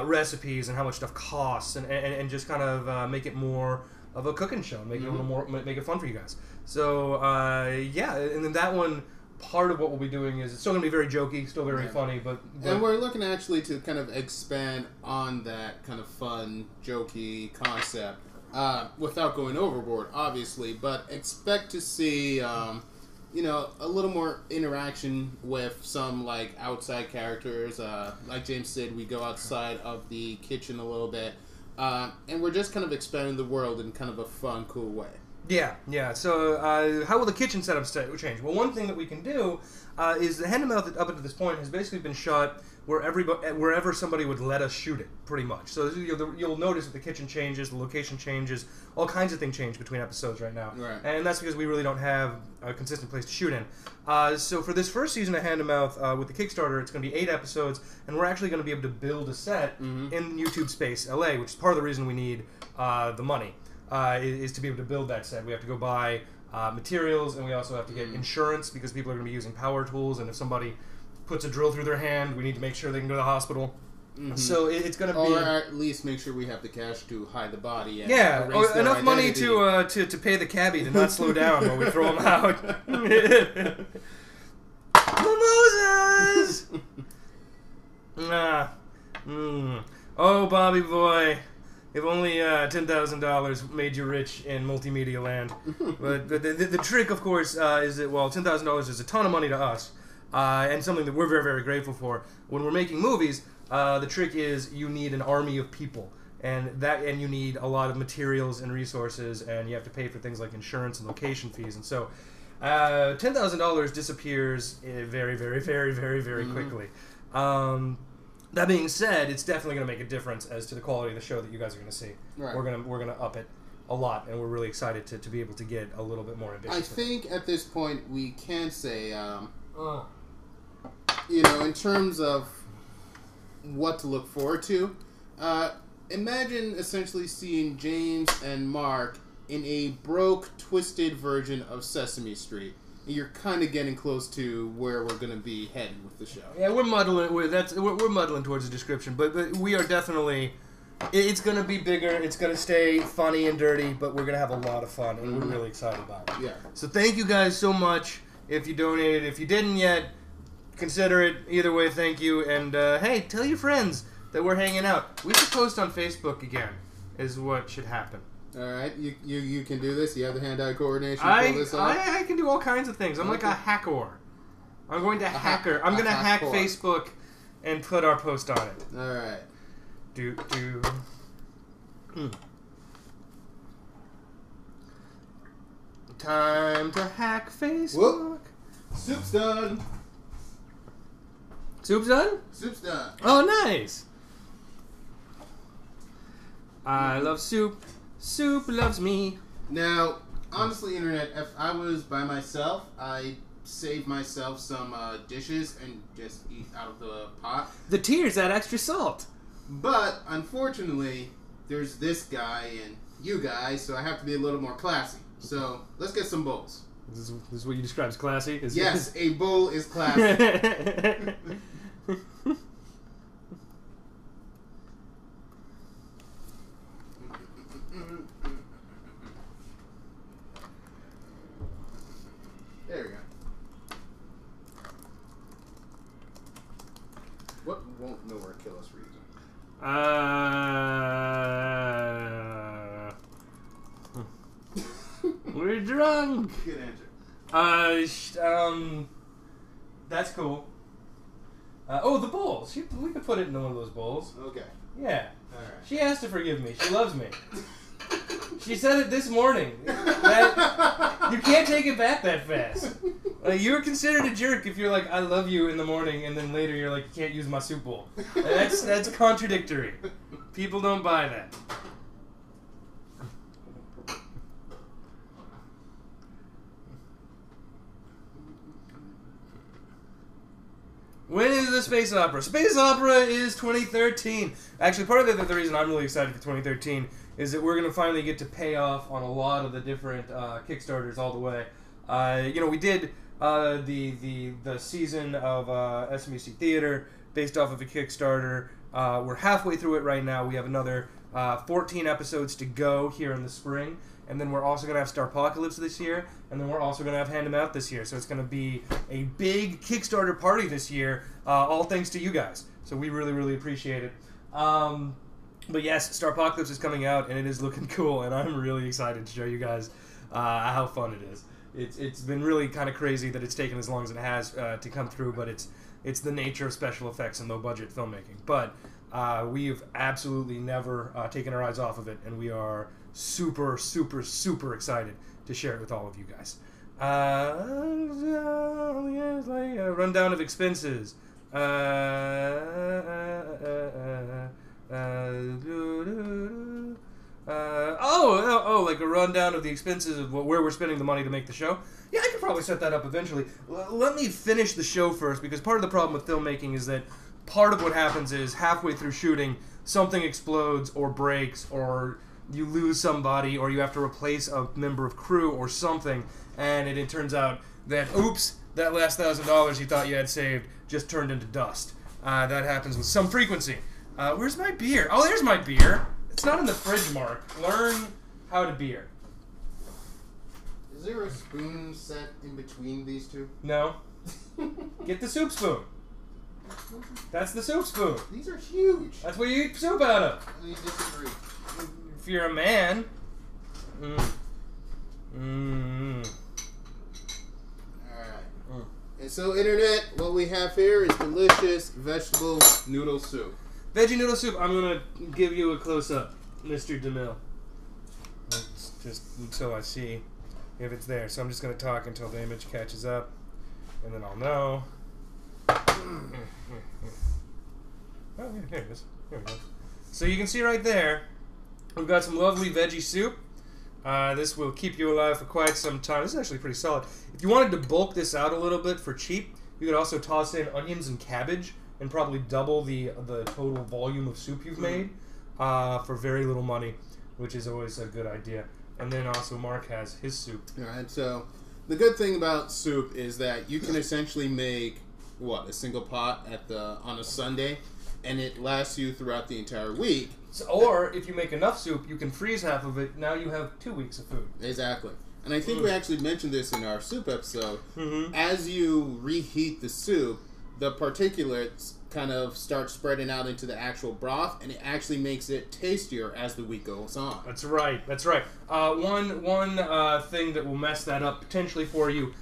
recipes and how much stuff costs, and just kind of make it more of a cooking show, make it a little more, make it fun for you guys. So yeah, and then that one, part of what we'll be doing is it's still going to be very jokey, still very funny, but and we're looking actually to kind of expand on that kind of fun, jokey concept without going overboard, obviously. But expect to see, a little more interaction with some like outside characters. Like James said, we go outside of the kitchen a little bit, and we're just kind of expanding the world in kind of a fun, cool way. Yeah. So how will the kitchen setup change? Well, one thing that we can do is the Hand 'Em Out up until this point has basically been shot wherever somebody would let us shoot it, pretty much. So you'll notice that the kitchen changes, the location changes, all kinds of things change between episodes right now. Right. And that's because we really don't have a consistent place to shoot in. So for this first season of Hand 'Em Out with the Kickstarter, it's going to be 8 episodes, and we're actually going to be able to build a set in YouTube Space LA, which is part of the reason we need the money. Is to be able to build that set. We have to go buy materials, and we also have to get insurance because people are going to be using power tools, and if somebody puts a drill through their hand, we need to make sure they can go to the hospital. So it's going to be... Or at least make sure we have the cash to hide the body. And or enough money to pay the cabbie to not slow down while we throw him out. Mimosas! Oh, Bobby boy. If only $10,000 made you rich in multimedia land. But the trick, of course, is that, well, $10,000 is a ton of money to us, and something that we're very, very grateful for. When we're making movies, the trick is you need an army of people, and you need a lot of materials and resources, and you have to pay for things like insurance and location fees, and so $10,000 disappears very, very, very, very, very quickly. That being said, it's definitely going to make a difference as to the quality of the show that you guys are going to see. Right. We're gonna up it a lot, and we're really excited to be able to get a little bit more ambitious. I think at this point we can say, you know, in terms of what to look forward to, imagine essentially seeing James and Mark in a broke, twisted version of Sesame Street. You're kind of getting close to where we're going to be headed with the show. Yeah, we're muddling. We're muddling towards the description, but we are definitely. It's going to be bigger. It's going to stay funny and dirty, but we're going to have a lot of fun, and we're really excited about it. Yeah. So thank you guys so much. If you donated, if you didn't yet, consider it. Either way, thank you. And hey, tell your friends that we're hanging out. We should post on Facebook again. Is what should happen. All right, you can do this. You have the hand-eye coordination. Pull this off. I can do all kinds of things. I'm like a hacker. I'm going to hacker. I'm going to hack Facebook and put our post on it. All right. Time to hack Facebook. Whoop. Soup's done. Soup's done? Soup's done. Oh, nice. I love soup. Soup loves me. Now, honestly, Internet, if I was by myself, I'd save myself some dishes and just eat out of the pot. The tears add extra salt. But, unfortunately, there's this guy and you guys, so I have to be a little more classy. So, let's get some bowls. This is what you describe as classy? Yes, a bowl is classy. There we go. What won't nowhere kill us for using? We're drunk. Good answer. That's cool. Oh, the bowls. We could put it in one of those bowls. Okay. Yeah. All right. She has to forgive me. She loves me. She said it this morning. That you can't take it back that fast. You're considered a jerk if you're like, I love you in the morning, and then later you're like, you can't use my soup bowl. That's contradictory. People don't buy that. When is the space opera? Space opera is 2013. Actually, part of the reason I'm really excited for 2013 is that we're going to finally get to pay off on a lot of the different Kickstarters all the way. We did the season of SMUC Theater based off of a Kickstarter. We're halfway through it right now. We have another 14 episodes to go here in the spring. And then we're also going to have Starpocalypse this year. And then we're also going to have Hand 'em Out this year. So it's going to be a big Kickstarter party this year, all thanks to you guys. So we really, really appreciate it. But yes, Starpocalypse is coming out, and it is looking cool. And I'm really excited to show you guys how fun it is. It's been really kind of crazy that it's taken as long as it has to come through, but it's the nature of special effects and low-budget filmmaking. But we've absolutely never taken our eyes off of it, and we are super, super, super excited to share it with all of you guys. Rundown of expenses. Like a rundown of the expenses of where we're spending the money to make the show. Yeah, I could probably set that up eventually. Let me finish the show first, because part of the problem with filmmaking is that part of what happens is halfway through shooting, something explodes or breaks, or you lose somebody, or you have to replace a member of crew or something, and it turns out that, oops, that last $1,000 you thought you had saved just turned into dust. That happens with some frequency. Where's my beer? Oh, there's my beer. It's not in the fridge, Mark. Learn how to beer. Is there a spoon set in between these two? No. Get the soup spoon. That's the soup spoon. These are huge. That's what you eat soup out of. I disagree. If you're a man. Alright. And so, Internet, what we have here is delicious vegetable noodle soup. Veggie noodle soup. I'm going to give you a close-up, Mr. DeMille. It's just until I see if it's there. So I'm just going to talk until the image catches up. And then I'll know. Oh, yeah, there it is. There we go. So you can see right there, we've got some lovely veggie soup. This will keep you alive for quite some time. This is actually pretty solid. If you wanted to bulk this out a little bit for cheap, you could also toss in onions and cabbage and probably double the total volume of soup you've made for very little money, which is always a good idea. And then also Mark has his soup. Alright, so the good thing about soup is that you can essentially make, a single pot on a Sunday, and it lasts you throughout the entire week. So, or if you make enough soup, you can freeze half of it. Now you have 2 weeks of food. Exactly. And I think we actually mentioned this in our soup episode. As you reheat the soup, the particulates kind of start spreading out into the actual broth, and it actually makes it tastier as the week goes on. That's right. That's right. One thing that will mess that up potentially for you,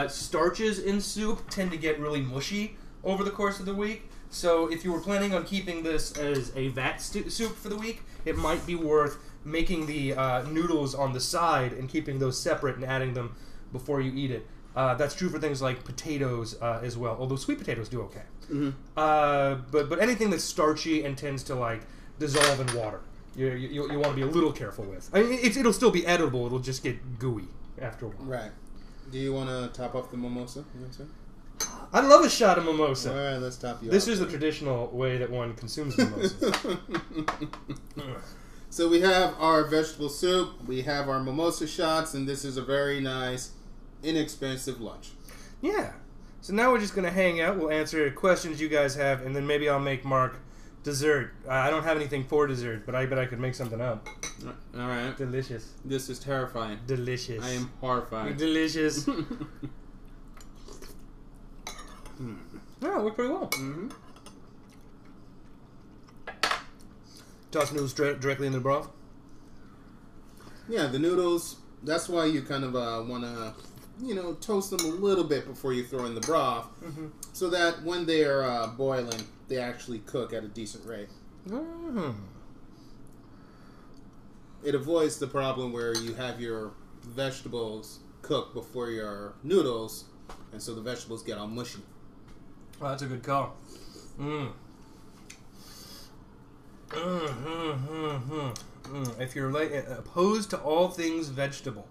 starches in soup tend to get really mushy over the course of the week. So if you were planning on keeping this as a vat soup for the week, it might be worth making the noodles on the side and keeping those separate and adding them before you eat it. That's true for things like potatoes as well, although sweet potatoes do okay. But anything that's starchy and tends to dissolve in water, you want to be a little careful with. I mean, it'll still be edible, it'll just get gooey after a while. Right. Do you want to top off the mimosa? I love a shot of mimosa. All right, let's top you This off. is the traditional way that one consumes mimosa. So we have our vegetable soup, we have our mimosa shots, and this is a very nice, inexpensive lunch. Yeah. So now we're just going to hang out. We'll answer questions you guys have, and then maybe I'll make Mark dessert. I don't have anything for dessert, but I bet I could make something up. All right. Delicious. This is terrifying. Delicious. I am horrified. Delicious. Oh, it worked pretty well. Toss noodles directly in the broth? Yeah, the noodles, that's why you kind of want to, toast them a little bit before you throw in the broth, so that when they're boiling, they actually cook at a decent rate. It avoids the problem where you have your vegetables cook before your noodles, and so the vegetables get all mushy. Oh, that's a good call. If you're opposed to all things vegetable,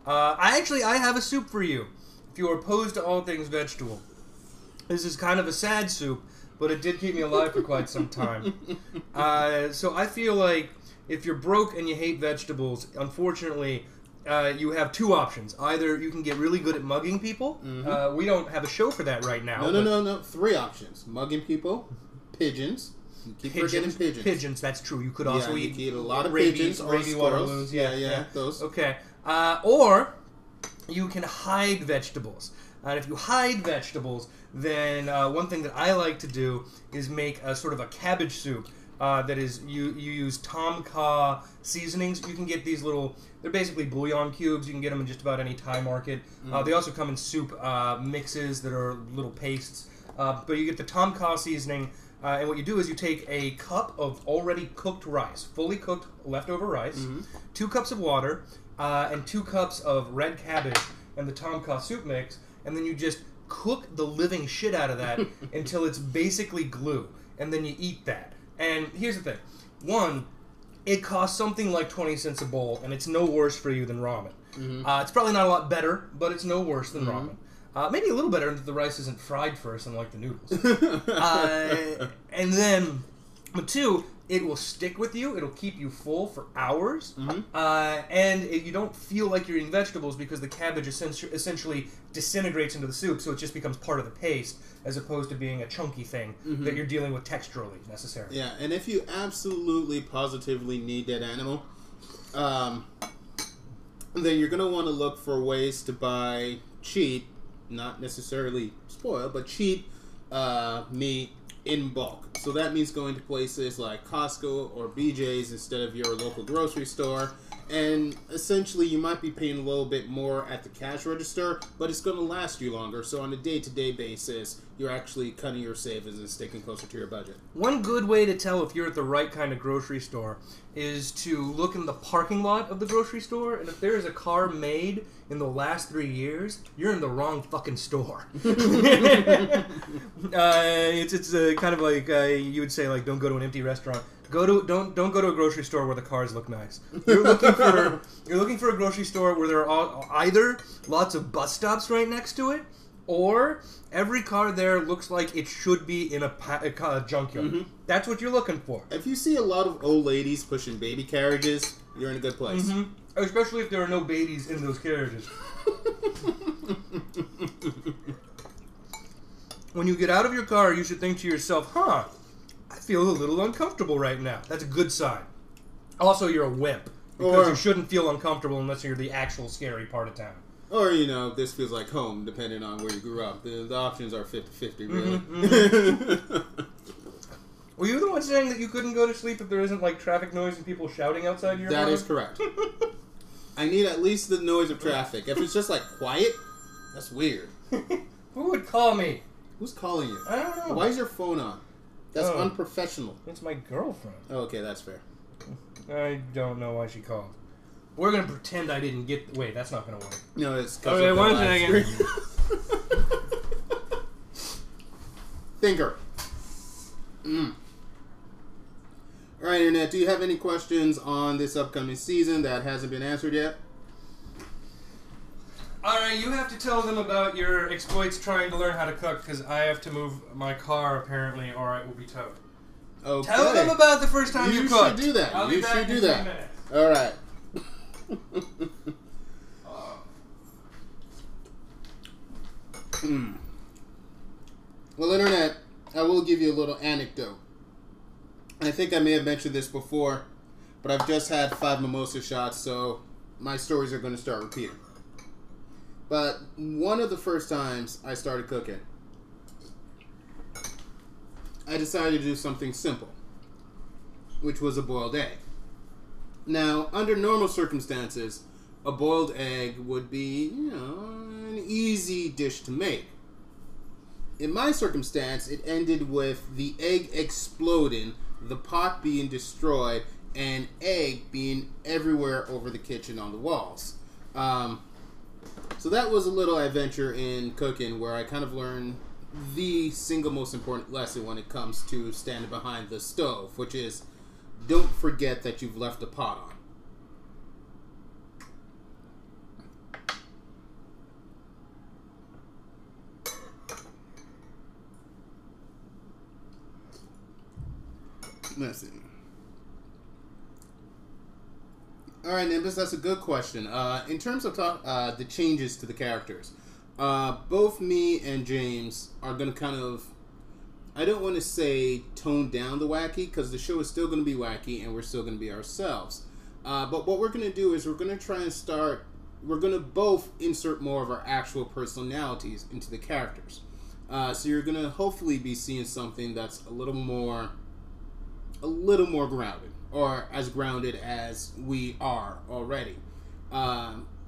I have a soup for you. If you're opposed to all things vegetable, this is kind of a sad soup, but it did keep me alive for quite some time. So I feel like if you're broke and you hate vegetables, unfortunately, you have two options. Either you can get really good at mugging people. We don't have a show for that right now. No. 3 options. Mugging people, pigeons. You keep forgetting pigeons. Pigeons, that's true. You could also you eat can eat a lot of rabies, pigeons or water squirrels. balloons. Yeah, those. Okay. Or you can hide vegetables. And if you hide vegetables, then one thing that I like to do is make a sort of a cabbage soup. That is, you use Tom Kha seasonings. You can get these they're basically bouillon cubes. You can get them in just about any Thai market. They also come in soup mixes that are little pastes. But you get the Tom Kha seasoning, and what you do is you take a cup of already cooked rice, fully cooked leftover rice, 2 cups of water, and 2 cups of red cabbage, and the Tom Kha soup mix, and then you just cook the living shit out of that until it's basically glue, and then you eat that. And here's the thing. One, it costs something like 20 cents a bowl, and it's no worse for you than ramen. It's probably not a lot better, but it's no worse than ramen. Maybe a little better if the rice isn't fried first, unlike the noodles. And then, but 2, it will stick with you. It'll keep you full for hours. And you don't feel like you're eating vegetables because the cabbage essentially disintegrates into the soup, so it just becomes part of the paste as opposed to being a chunky thing that you're dealing with texturally necessarily. Yeah, and if you absolutely positively need that animal, then you're going to want to look for ways to buy cheap not necessarily spoiled, but cheap meat in bulk. So that means going to places like Costco or BJ's instead of your local grocery store. And essentially, you might be paying a little bit more at the cash register, but it's going to last you longer. So on a day-to-day basis, you're actually cutting your savings and sticking closer to your budget. One good way to tell if you're at the right kind of grocery store is to look in the parking lot of the grocery store, and if there is a car made in the last 3 years, you're in the wrong fucking store. It's kind of like you would say, like, don't go to an empty restaurant. Don't go to a grocery store where the cars look nice. You're looking for a grocery store where there are either lots of bus stops right next to it, or every car there looks like it should be in a junkyard. Mm-hmm. That's what you're looking for. If you see a lot of old ladies pushing baby carriages, you're in a good place. Mm-hmm. Especially if there are no babies in those carriages. When you get out of your car, you should think to yourself, I feel a little uncomfortable right now. That's a good sign. Also, you're a wimp. Because you shouldn't feel uncomfortable unless you're the actual scary part of town. Or, this feels like home, depending on where you grew up. The options are 50-50, really. Mm-hmm. Were you the one saying that you couldn't go to sleep if there isn't, like, traffic noise and people shouting outside your house? That is correct. I need at least the noise of traffic. If it's just, like, quiet, that's weird. Who would call me? Who's calling you? I don't know. Why is your phone on? That's unprofessional. It's my girlfriend. Oh, okay, that's fair. I don't know why she called. We're going to pretend I didn't get... Wait, that's not going to work. No, it's... Okay, one second. Finger. Alright, Internet, do you have any questions on this upcoming season that hasn't been answered yet? Alright, you have to tell them about your exploits trying to learn how to cook, because I have to move my car, apparently, or I will be towed. Okay. Tell them about the first time you cooked. You should do that. I'll be back in 10 minutes. Alright. Well, Internet, I will give you a little anecdote. I think I may have mentioned this before, but I've just had 5 mimosa shots, so my stories are going to start repeating. But one of the first times I started cooking, I decided to do something simple, which was a boiled egg. Now, under normal circumstances, a boiled egg would be, an easy dish to make. In my circumstance, it ended with the egg exploding, the pot being destroyed, and egg being everywhere over the kitchen on the walls. So that was a little adventure in cooking where I kind of learned the single most important lesson when it comes to standing behind the stove, which is don't forget that you've left the pot on. Listen. Alright, Nimbus, that's a good question. In terms of the changes to the characters, both me and James are going to kind of, I don't want to say tone down the wacky, because the show is still going to be wacky and we're still going to be ourselves. But what we're going to do is we're going to try and we're going to both insert more of our actual personalities into the characters. So you're going to hopefully be seeing something that's a little more grounded, or as grounded as we are already.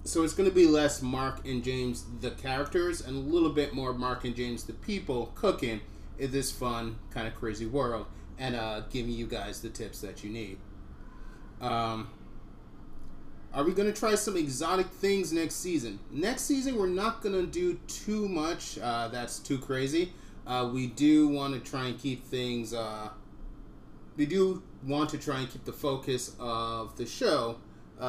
So it's going to be less Mark and James the characters, and a little bit more Mark and James the people cooking in this fun, kind of crazy world, and giving you guys the tips that you need. Are we going to try some exotic things next season? Next season, we're not going to do too much that's too crazy. We do want to try and keep things... we do want to try and keep the focus of the show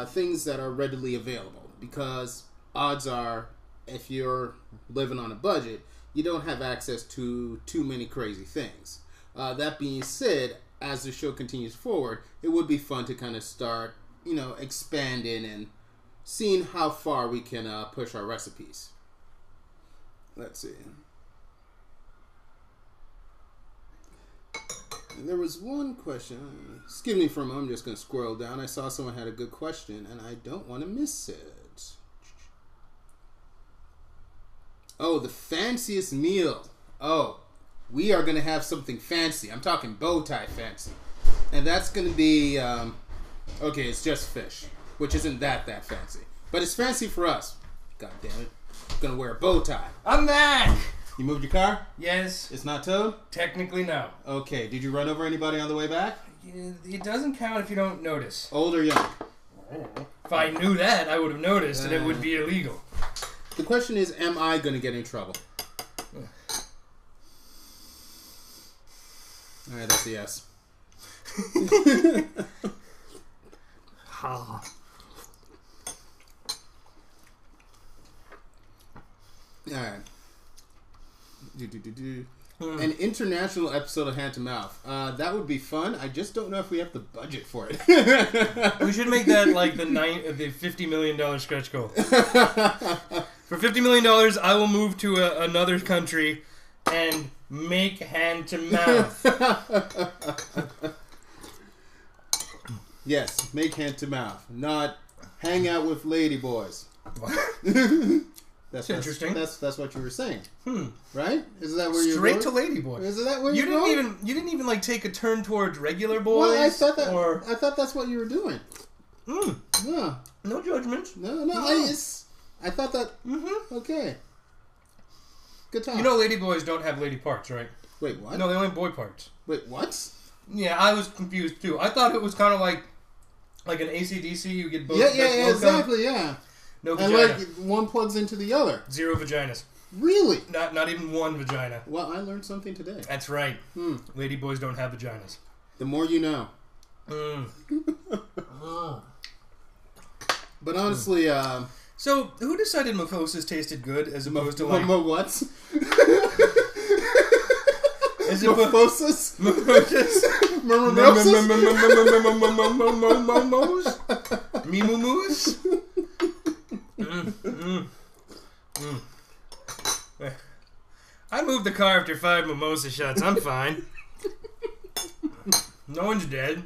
things that are readily available, because odds are, if you're living on a budget, you don't have access to too many crazy things. That being said, as the show continues forward, it would be fun to kind of start, expanding and seeing how far we can push our recipes. Let's see. And there was one question. Excuse me for a moment. I'm just going to scroll down. I saw someone had a good question, and I don't want to miss it. Oh, the fanciest meal. Oh, we are going to have something fancy. I'm talking bow tie fancy. And that's going to be, okay, it's just fish, which isn't that fancy. But it's fancy for us. God damn it. I'm going to wear a bow tie. I'm back! You moved your car? Yes. It's not towed? Technically, no. Okay, did you run over anybody on the way back? It doesn't count if you don't notice. Old or young? If I knew that, I would have noticed, and it would be illegal. The question is, am I going to get in trouble? Alright, that's a yes. Alright. An international episode of Hand to Mouth. That would be fun. I just don't know if we have the budget for it. We should make that like the $50 million stretch goal. For $50 million, I will move to another country and make hand to mouth. Yes, make hand to mouth, not hang out with lady boys. That's interesting. That's what you were saying, right? Is that where you're straight to lady boy? Is that where you didn't even like take a turn towards regular boys? Well, I thought that's what you were doing. Yeah. No judgment. No. I thought that. Okay. Good time. You know, lady boys don't have lady parts, right? Wait, what? No, they only have boy parts. Wait, what? Yeah, I was confused too. I thought it was kind of like an AC/DC. You get both. Yeah, exactly. Yeah. No vagina. And like one plugs into the other. 0 vaginas. Really? Not even one vagina. Well, I learned something today. That's right. Lady boys don't have vaginas. The more you know. But honestly, so who decided mimosas tasted good as opposed to like what? Is it mimosas? Mimosas? Mimosas? I moved the car after 5 mimosa shots. I'm fine. No one's dead.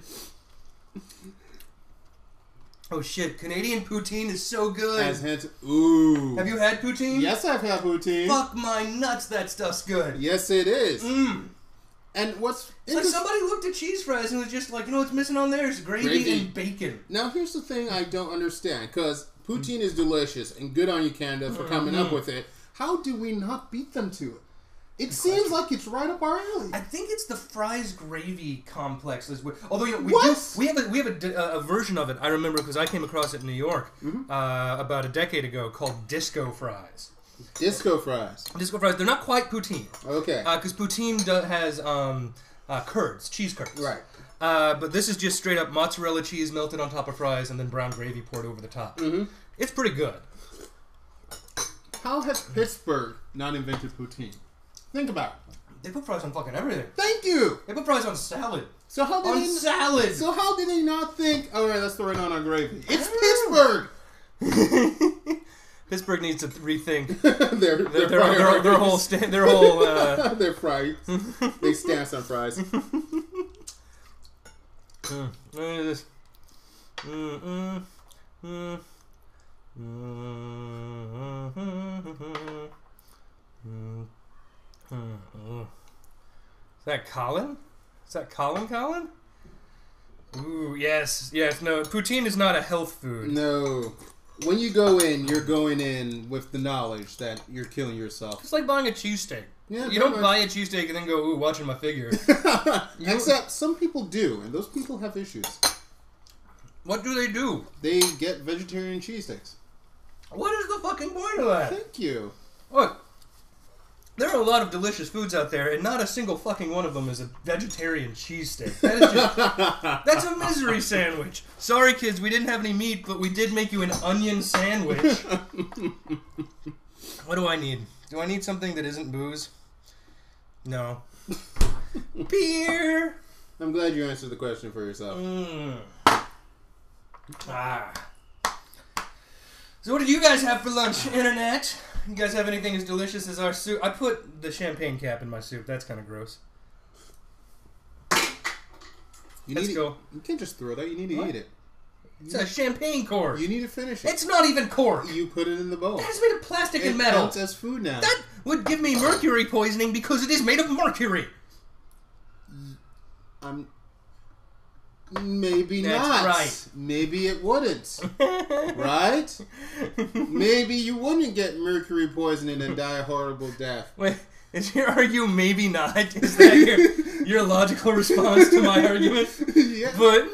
Oh shit! Canadian poutine is so good. Ooh. Have you had poutine? Yes, I've had poutine. Fuck my nuts! That stuff's good. Yes, it is. And what's it's like somebody looked at cheese fries and was just like, you know what's missing on there is gravy and bacon. Now here's the thing I don't understand, because poutine is delicious and good on you, Canada, for coming up with it. How do we not beat them to it? It seems like it's right up our alley. I think it's the fries gravy complex. Although you know, we have a version of it. I remember because I came across it in New York about a decade ago called disco fries. Disco fries. Disco fries. They're not quite poutine. Okay. Because poutine has curds, cheese curds. Right. But this is just straight up mozzarella cheese melted on top of fries and then brown gravy poured over the top. It's pretty good. How has Pittsburgh not invented poutine? Think about it. They put fries on fucking everything. Thank you. They put fries on salad. So how did salad? So how did they not think? All right, let's throw it on our gravy. It's Pittsburgh. Pittsburgh needs to rethink their whole their fries. They stance on fries. Look at this. Is that Colin? Is that Colin? Ooh, yes. No, poutine is not a health food. No. When you go in, you're going in with the knowledge that you're killing yourself. It's like buying a cheesesteak. Yeah, you don't buy a cheesesteak and then go, ooh, watching my figure. Except some people do, and those people have issues. What do? They get vegetarian cheesesteaks. What is the fucking point of that? Thank you. Look, there are a lot of delicious foods out there, and not a single fucking one of them is a vegetarian cheesesteak. That is just... that's a misery sandwich. Sorry, kids, we didn't have any meat, but we did make you an onion sandwich. What do I need? Do I need something that isn't booze? No. Beer! I'm glad you answered the question for yourself. So what did you guys have for lunch, Internet? You guys have anything as delicious as our soup? I put the champagne cap in my soup. That's kind of gross. Let's go. You can't just throw it out. You need to eat it. It's a champagne cork. You need to finish it. It's not even cork. You put it in the bowl. That's made of plastic and metal. It counts as food now. That would give me mercury poisoning because it is made of mercury. Maybe That's not. right. Maybe it wouldn't. Right? Maybe you wouldn't get mercury poisoning and die a horrible death. Wait, are you maybe not? Is that your logical response to my argument? Yeah. But maybe.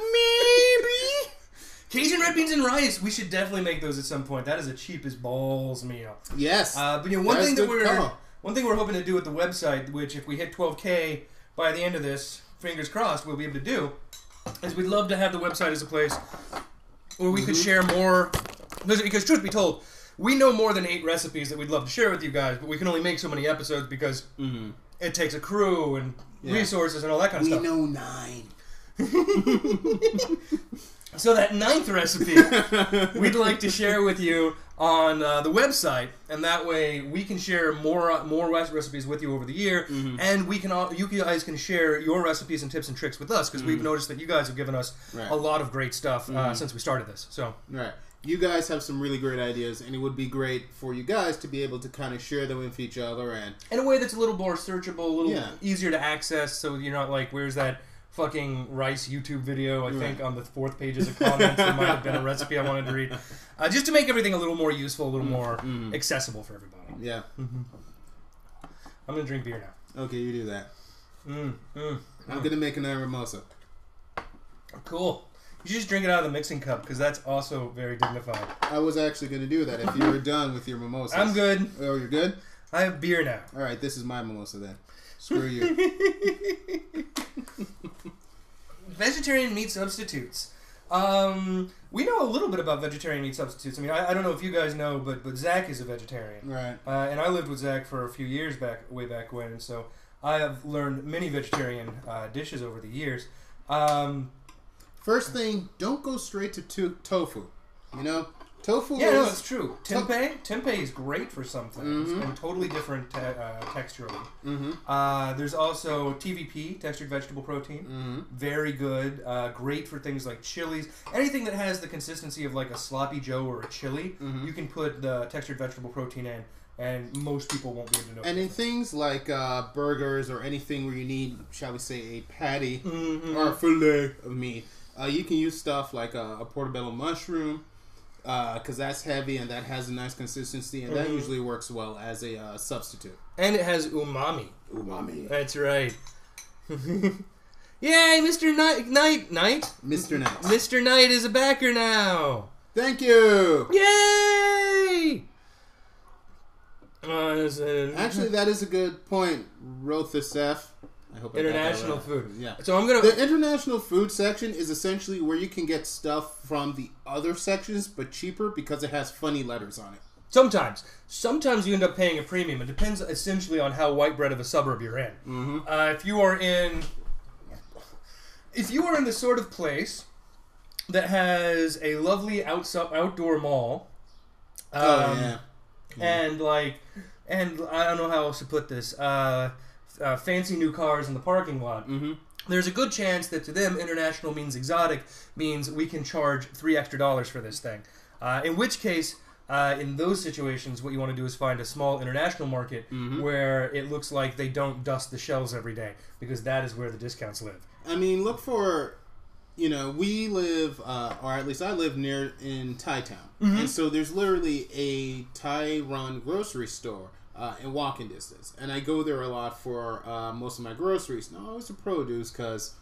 Cajun red beans and rice. We should definitely make those at some point. That is a cheap as balls meal. Yes. But one thing we're hoping to do with the website, which if we hit 12K by the end of this, fingers crossed, we'll be able to do, is we'd love to have the website as a place where we could share more. Because truth be told, we know more than 8 recipes that we'd love to share with you guys, but we can only make so many episodes because it takes a crew and resources and all that kind of stuff. We know 9. So that 9th recipe, we'd like to share with you on the website, and that way we can share more recipes with you over the year, and you guys can share your recipes and tips and tricks with us because we've noticed that you guys have given us a lot of great stuff since we started this. So right. You guys have some really great ideas, and it would be great for you guys to be able to kind of share them with each other and in a way that's a little more searchable, a little easier to access. So you're not like, where's that fucking rice YouTube video? I think on the 4th pages of comments there might have been a recipe I wanted to read, just to make everything a little more useful, a little more accessible for everybody. Yeah. I'm gonna drink beer now. Okay, you do that. I'm gonna make another mimosa. Cool. You should just drink it out of the mixing cup because that's also very dignified. I was actually going to do that if you were done with your mimosas. I'm good. Oh, you're good? I have beer now. All right, this is my mimosa then. Screw you. Vegetarian meat substitutes. We know a little bit about vegetarian meat substitutes. I mean, I don't know if you guys know, but Zach is a vegetarian. Right. And I lived with Zach for a few years way back when, and so I have learned many vegetarian dishes over the years. First thing, don't go straight to tofu. You know, tofu. Yeah, no, it's true. Tempeh is great for some things and totally different texturally. There's also TVP, textured vegetable protein. Very good. Great for things like chilies. Anything that has the consistency of like a sloppy Joe or a chili, you can put the textured vegetable protein in. And most people won't be able to know. And in things like burgers or anything where you need, shall we say, a patty or a fillet of meat, you can use stuff like a portobello mushroom because that's heavy and that has a nice consistency, and that usually works well as a substitute. And it has umami. Umami. That's right. Yay, Mr. Knight? Mr. Knight. Mr. Knight is a backer now. Thank you. Yay! Actually, that is a good point, Rothasef. I hope international I got that right. food. Yeah. So I'm gonna. The international food section is essentially where you can get stuff from the other sections, but cheaper because it has funny letters on it. Sometimes you end up paying a premium. It depends essentially on how white bread of a suburb you're in. If you are in the sort of place that has a lovely outdoor mall, and I don't know how else to put this, fancy new cars in the parking lot. There's a good chance that to them, international means exotic, means we can charge $3 extra for this thing. In which case, in those situations, what you want to do is find a small international market where it looks like they don't dust the shelves every day, because that is where the discounts live. I mean, look for, we live, or at least I live in Thai Town. And so there's literally a Thai-run grocery store in walking distance. And I go there a lot for most of my groceries. Not always the produce, because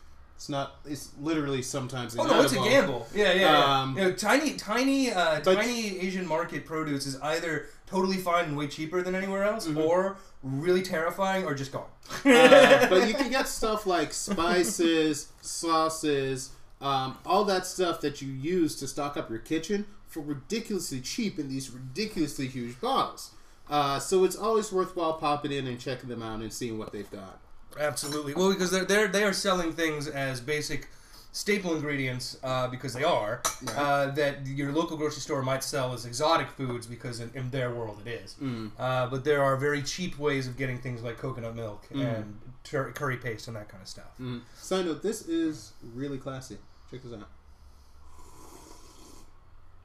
it's literally sometimes inedible. Oh, no, it's a gamble. Yeah. Tiny Asian market produce is either totally fine and way cheaper than anywhere else, or really terrifying, or just gone. But you can get stuff like spices, sauces, all that stuff that you use to stock up your kitchen for ridiculously cheap in these ridiculously huge bottles. So it's always worthwhile popping in and checking them out and seeing what they've got. Absolutely. Well, because they are selling things as basic staple ingredients, because they are, that your local grocery store might sell as exotic foods because in their world it is. But there are very cheap ways of getting things like coconut milk and curry paste and that kind of stuff. Side note, this is really classy. Check this out.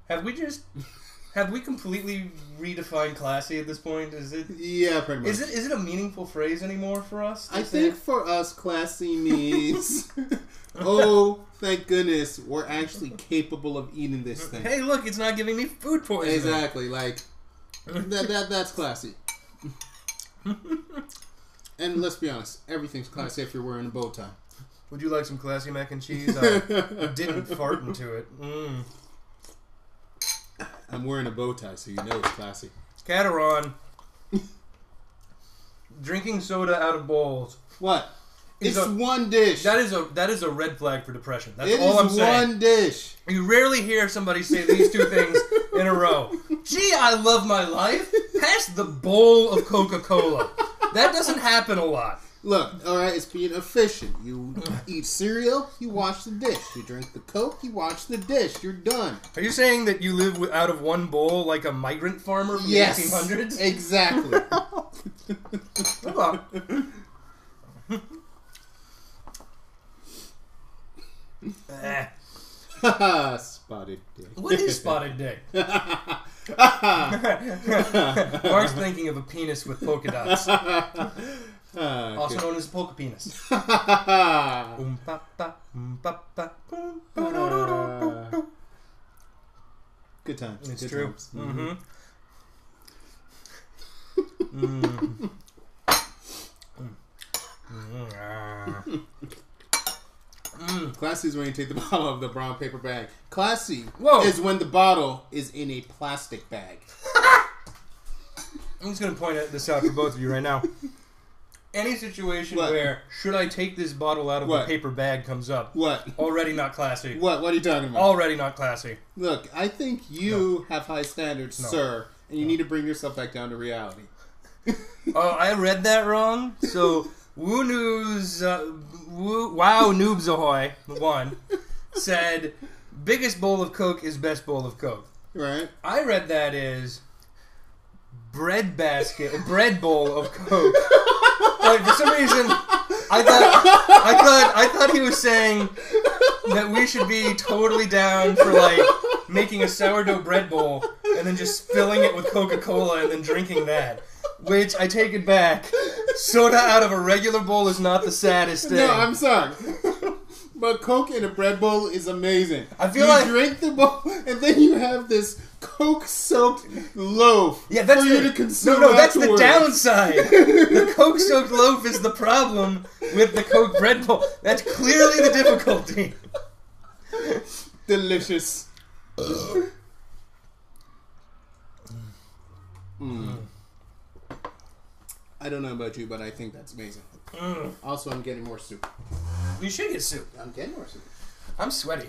Have we completely redefined classy at this point? Is it? Yeah, pretty much. Is it a meaningful phrase anymore for us? I think for us, classy means, oh, thank goodness, we're actually capable of eating this thing. Hey, look, it's not giving me food poisoning. Exactly, like, that's classy. And let's be honest, everything's classy if you're wearing a bow tie. Would you like some classy mac and cheese? I didn't fart into it. Mm. I'm wearing a bow tie, so you know it's classy. Cataron. Drinking soda out of bowls. What? It's one dish. That is a red flag for depression. That's all I'm saying. It is one dish. You rarely hear somebody say these two things in a row. Gee, I love my life. Pass the bowl of Coca-Cola. That doesn't happen a lot. Look, alright, it's being efficient. You eat cereal, you wash the dish. You drink the Coke, you wash the dish. You're done. Are you saying that you live out of one bowl like a migrant farmer from the 1800s? Exactly. Spotted dick. What is spotted dick? Mark's thinking of a penis with polka dots. Also known as a polka penis. Good times. It's Good true. Times. Mm-hmm. Classy is when you take the bottle of the brown paper bag. Classy Whoa. is when the bottle is in a plastic bag. I'm just going to point this out for both of you right now. Any situation where should I take this bottle out of the paper bag comes up. What? Already not classy. What are you talking about? Already not classy. Look, I think you have high standards, sir, and you need to bring yourself back down to reality. Oh, I read that wrong. So, Woo News, Wow Noobs Ahoy, one, said, biggest bowl of Coke is best bowl of Coke. Right. I read that as bread bowl of Coke. Like, for some reason, I thought he was saying that we should be totally down for like making a sourdough bread bowl and then just filling it with Coca-Cola and then drinking that. Which I take it back. Soda out of a regular bowl is not the saddest thing. No, I'm sorry. But Coke in a bread bowl is amazing. I feel like you drink the bowl and then you have this Coke-soaked loaf for you to consume. No, that's the downside. The Coke-soaked loaf is the problem with the Coke bread bowl. That's clearly the difficulty. Delicious. I don't know about you, but I think that's amazing. Also, I'm getting more soup. You should get soup. I'm getting more soup. I'm sweaty.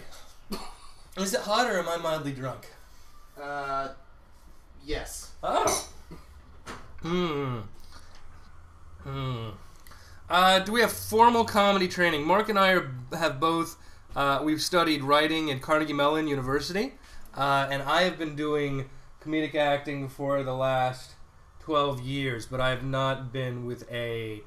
Is it hot or am I mildly drunk? Yes. Oh. Do we have formal comedy training? Mark and I have both, we've studied writing at Carnegie Mellon University, and I have been doing comedic acting for the last 12 years, but I have not been with a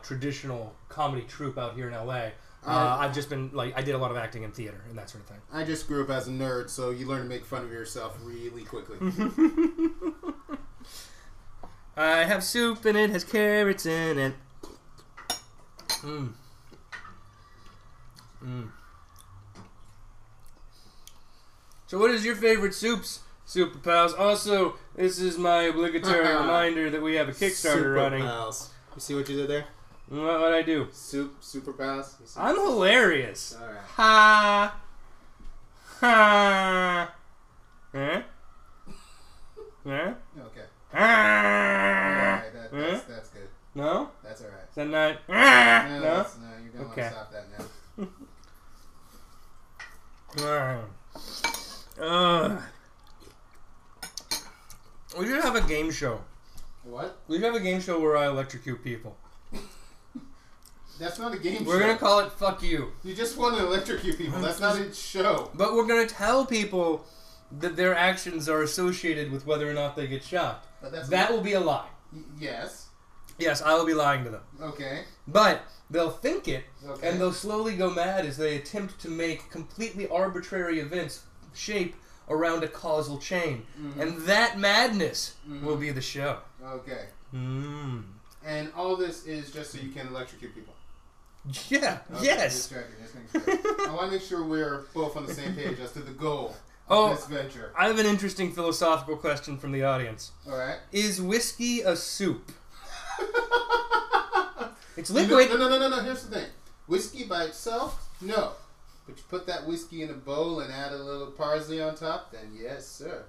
traditional comedy troupe out here in LA. I've just been, like, I did a lot of acting in theater and that sort of thing. I just grew up as a nerd, so you learn to make fun of yourself really quickly. I have soup and it has carrots in it. So what is your favorite soups, Super Pals? Also, this is my obligatory reminder that we have a Kickstarter Super running. Pals. You see what you did there? What'd I do? Super Pals. I'm hilarious. All right. Ha. Ha. Huh? Huh? Okay. Ah. Alright, that's good. No? That's alright. Is that not? No, No? you're going to want to stop that now. We should have a game show. What? We should have a game show where I electrocute people. That's not a game show. We're going to call it Fuck You. You just want to electrocute people. That's not a show. But we're going to tell people that their actions are associated with whether or not they get shocked. That will be a lie. Yes. Yes, I will be lying to them. Okay. But they'll think it, okay, and they'll slowly go mad as they attempt to make completely arbitrary events shape around a causal chain. And that madness will be the show. Okay. And all this is just so you can electrocute people. Yeah, okay, yes. Just checking. I want to make sure we're both on the same page as to the goal of this venture. I have an interesting philosophical question from the audience. All right. Is whiskey a soup? It's liquid. No. Here's the thing. Whiskey by itself, no. But you put that whiskey in a bowl and add a little parsley on top, then yes, sir.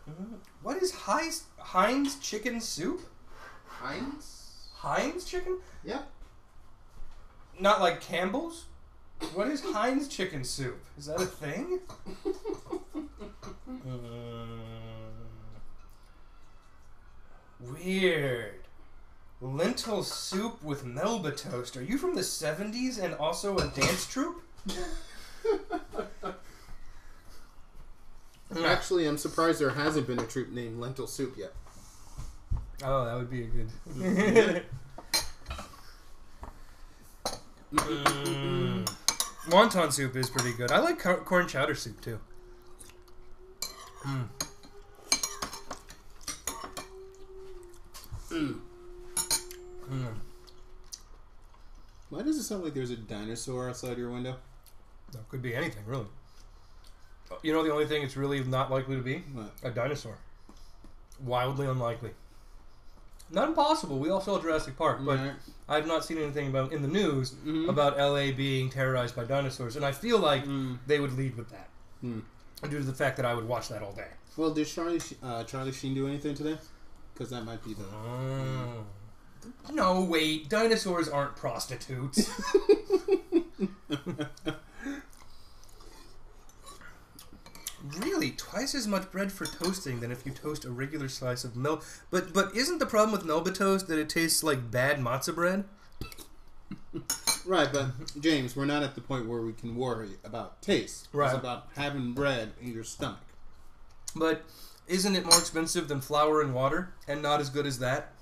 What is Heinz chicken soup? Heinz chicken? Yeah. Not like Campbell's? What is Heinz chicken soup? Is that a thing? Weird. Lentil soup with Melba toast. Are you from the 70s and also a dance troupe? Actually, I'm surprised there hasn't been a troupe named Lentil Soup yet. Oh, that would be a good... Wonton soup is pretty good. I like corn chowder soup too. Why does it sound like there's a dinosaur outside your window? That could be anything, really. You know the only thing it's really not likely to be? What? A dinosaur. Wildly unlikely. Not impossible. We all saw Jurassic Park, but I've not seen anything about in the news about LA being terrorized by dinosaurs, and I feel like they would lead with that, due to the fact that I would watch that all day. Well, did Charlie Sheen do anything today? Because that might be the... No, wait. Dinosaurs aren't prostitutes. Really, twice as much bread for toasting than if you toast a regular slice of Melba. But isn't the problem with Melba toast that it tastes like bad matzah bread? Right, but James, we're not at the point where we can worry about taste. Right. It's about having bread in your stomach. But isn't it more expensive than flour and water, and not as good as that?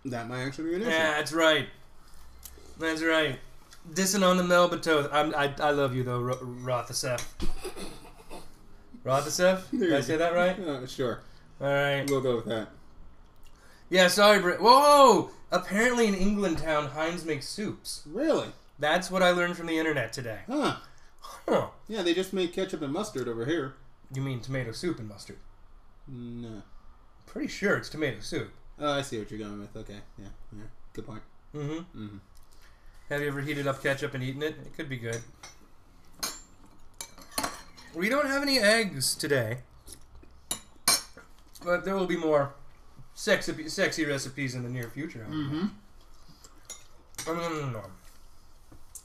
That might actually be an issue. Yeah, that's right. That's right. Dissing on the Melba toast. I love you though, Rothasef. Rothasef? Did I say that right? Sure. All right. We'll go with that. Yeah, sorry, Britt. Whoa! Apparently in England town, Heinz makes soups. Really? That's what I learned from the internet today. Huh. Huh. Yeah, they just make ketchup and mustard over here. You mean tomato soup and mustard? No. Pretty sure it's tomato soup. Oh, I see what you're going with. Okay. Yeah. Good point. Have you ever heated up ketchup and eaten it? It could be good. We don't have any eggs today, but there will be more sexy recipes in the near future. I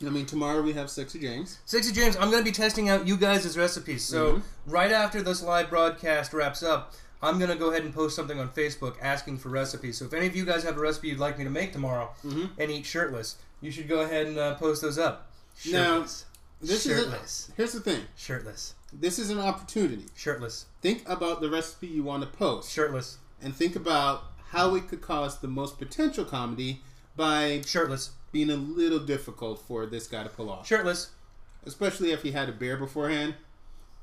mean, tomorrow we have Sexy James. Sexy James, I'm going to be testing out you guys' recipes. So right after this live broadcast wraps up, I'm going to go ahead and post something on Facebook asking for recipes. So if any of you guys have a recipe you'd like me to make tomorrow and eat shirtless, you should go ahead and post those up. Shirtless. Now, here's the thing. Shirtless. This is an opportunity. Shirtless. Think about the recipe you want to post. Shirtless. And think about how it could cause the most potential comedy by shirtless being a little difficult for this guy to pull off. Shirtless. Especially if he had a beer beforehand.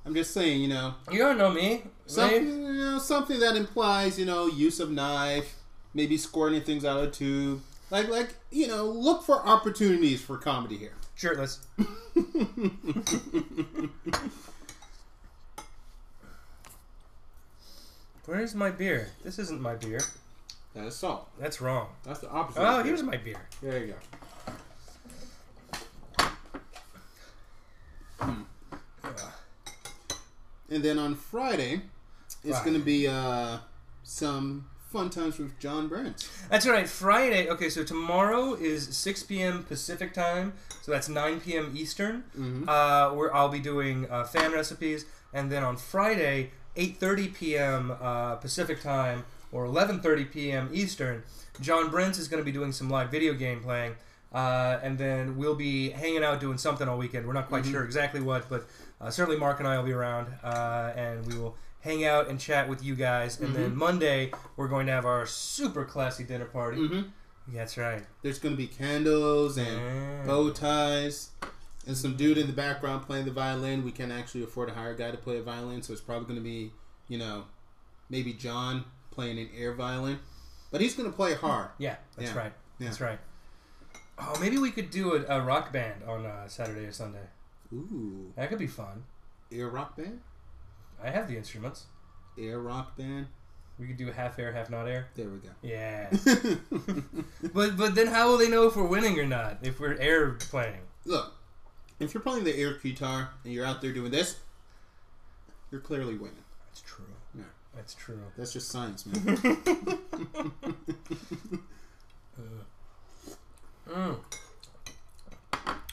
I'm just saying, You don't know me. Something that implies, use of knife, maybe squirting things out of a tube. Look for opportunities for comedy here. Shirtless. Where's my beer? This isn't my beer. That is salt. That's wrong. That's the opposite. Oh, here's my beer. There you go. And then on Friday, it's going to be some fun times with John Brent. That's right. Friday. Okay, so tomorrow is 6 p.m. Pacific time, so that's 9 p.m. Eastern. Where I'll be doing fan recipes, and then on Friday, 8:30 p.m. Pacific time or 11:30 p.m. Eastern, John Brent is going to be doing some live video game playing, and then we'll be hanging out doing something all weekend. We're not quite sure exactly what, but certainly Mark and I will be around, and we will hang out and chat with you guys. And then Monday, we're going to have our super classy dinner party. Yeah, that's right. There's going to be candles and bow ties. And some dude in the background playing the violin. We can't actually afford to hire a guy to play a violin, so it's probably going to be, maybe John playing an air violin. But he's going to play hard. Yeah, that's right. Yeah. That's right. Oh, maybe we could do a rock band on Saturday or Sunday. Ooh. That could be fun. Air rock band? I have the instruments. Air rock band? We could do half air, half not air. There we go. Yeah. but then how will they know if we're winning or not? If we're air playing? Look, if you're playing the air guitar and you're out there doing this, you're clearly winning. That's true. Yeah. That's true. That's just science, man.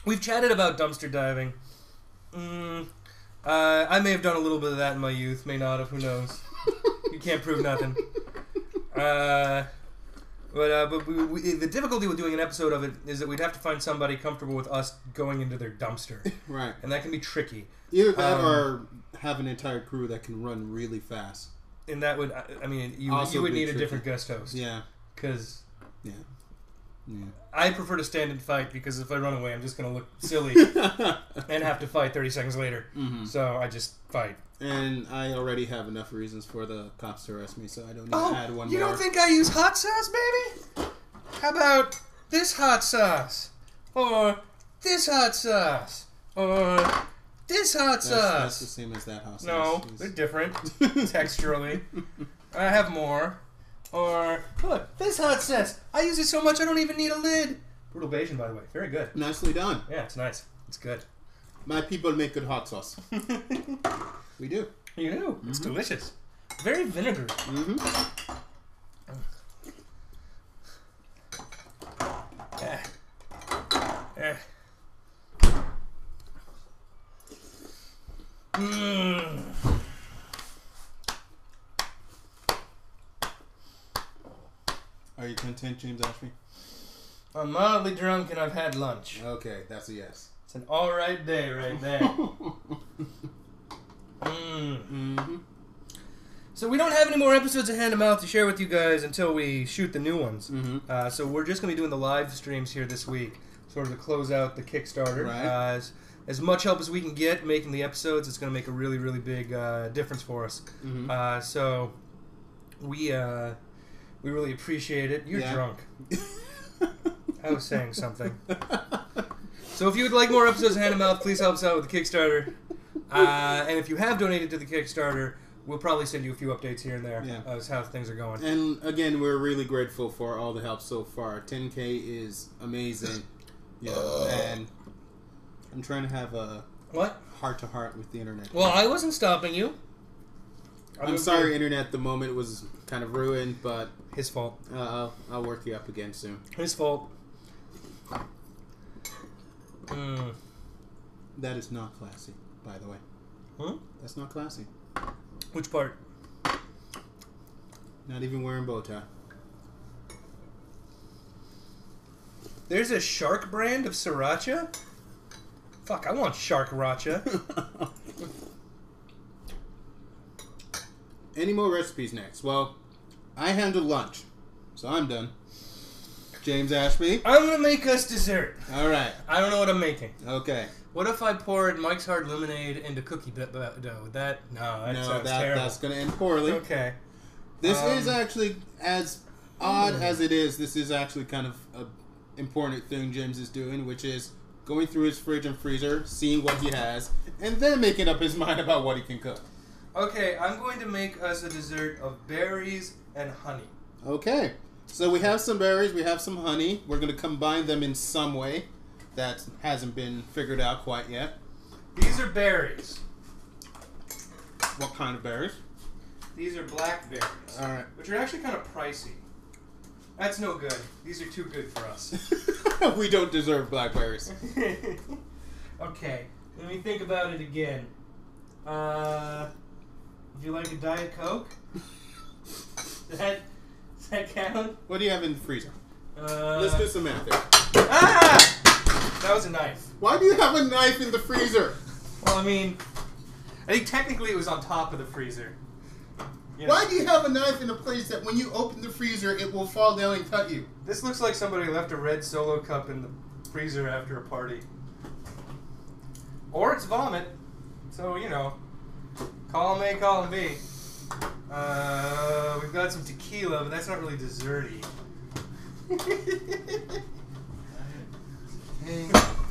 We've chatted about dumpster diving. I may have done a little bit of that in my youth. May not have. Who knows? You can't prove nothing. But the difficulty with doing an episode of it is that we'd have to find somebody comfortable with us going into their dumpster. Right. And that can be tricky. Either that or have an entire crew that can run really fast. And that would, you would need a different guest host. Yeah. Because... Yeah. Yeah. I prefer to stand and fight because if I run away, I'm just going to look silly and have to fight 30 seconds later. Mm-hmm. So I just fight. And I already have enough reasons for the cops to arrest me, so I don't need to add one more. You don't think I use hot sauce, baby? How about this hot sauce? Or this hot sauce? Or this hot sauce? That's the same as that hot sauce. No, they're different texturally. I have more. Or, look, this hot sauce. I use it so much I don't even need a lid. Brutal Bayesian, by the way. Very good. Nicely done. Yeah, it's nice. It's good. My people make good hot sauce. We do. You do. Mm-hmm. It's delicious. Very vinegary. Mm-hmm. Are you content, James Ashby? I'm mildly drunk and I've had lunch. Okay, that's a yes. It's an alright day right there. Mm-hmm. So we don't have any more episodes of Hand to Mouth to share with you guys until we shoot the new ones. Mm-hmm. So we're just going to be doing the live streams here this week, sort of to close out the Kickstarter. Right. As much help as we can get making the episodes, it's going to make a really, really big difference for us. Mm-hmm. So we really appreciate it. You're drunk. I was saying something. So if you would like more episodes of Hand to Mouth, please help us out with the Kickstarter. And if you have donated to the Kickstarter, we'll probably send you a few updates here and there as how things are going. And again, we're really grateful for all the help so far. 10K is amazing. And I'm trying to have a heart-to-heart with the internet. Well, I wasn't stopping you. I'm sorry, internet. The moment was kind of ruined, but his fault. I'll work you up again soon. His fault. That is not classy, by the way. Huh? That's not classy. Which part? Not even wearing bow tie. There's a shark brand of sriracha? Fuck, I want shark racha. Any more recipes next? Well, I handled lunch, so I'm done. James Ashby? I'm going to make us dessert. All right. I don't know what I'm making. Okay. What if I poured Mike's Hard Lemonade into cookie dough? That sounds terrible. That's going to end poorly. Okay. This is actually, as odd as it is, this is actually kind of an important thing James is doing, which is going through his fridge and freezer, seeing what he has, and then making up his mind about what he can cook. Okay, I'm going to make us a dessert of berries and honey. Okay. So we have some berries, we have some honey. We're going to combine them in some way that hasn't been figured out quite yet. These are berries. What kind of berries? These are blackberries. All right. Which are actually kind of pricey. That's no good. These are too good for us. We don't deserve blackberries. Okay. Let me think about it again. Would you like a Diet Coke? Does that count? What do you have in the freezer? Let's do some math here. Ah! That was a knife. Why do you have a knife in the freezer? Well, I think technically it was on top of the freezer. You know. Why do you have a knife in a place that when you open the freezer, it will fall down and cut you? This looks like somebody left a red Solo cup in the freezer after a party. Or it's vomit. So, you know, column A, column B. We've got some tequila, but that's not really desserty.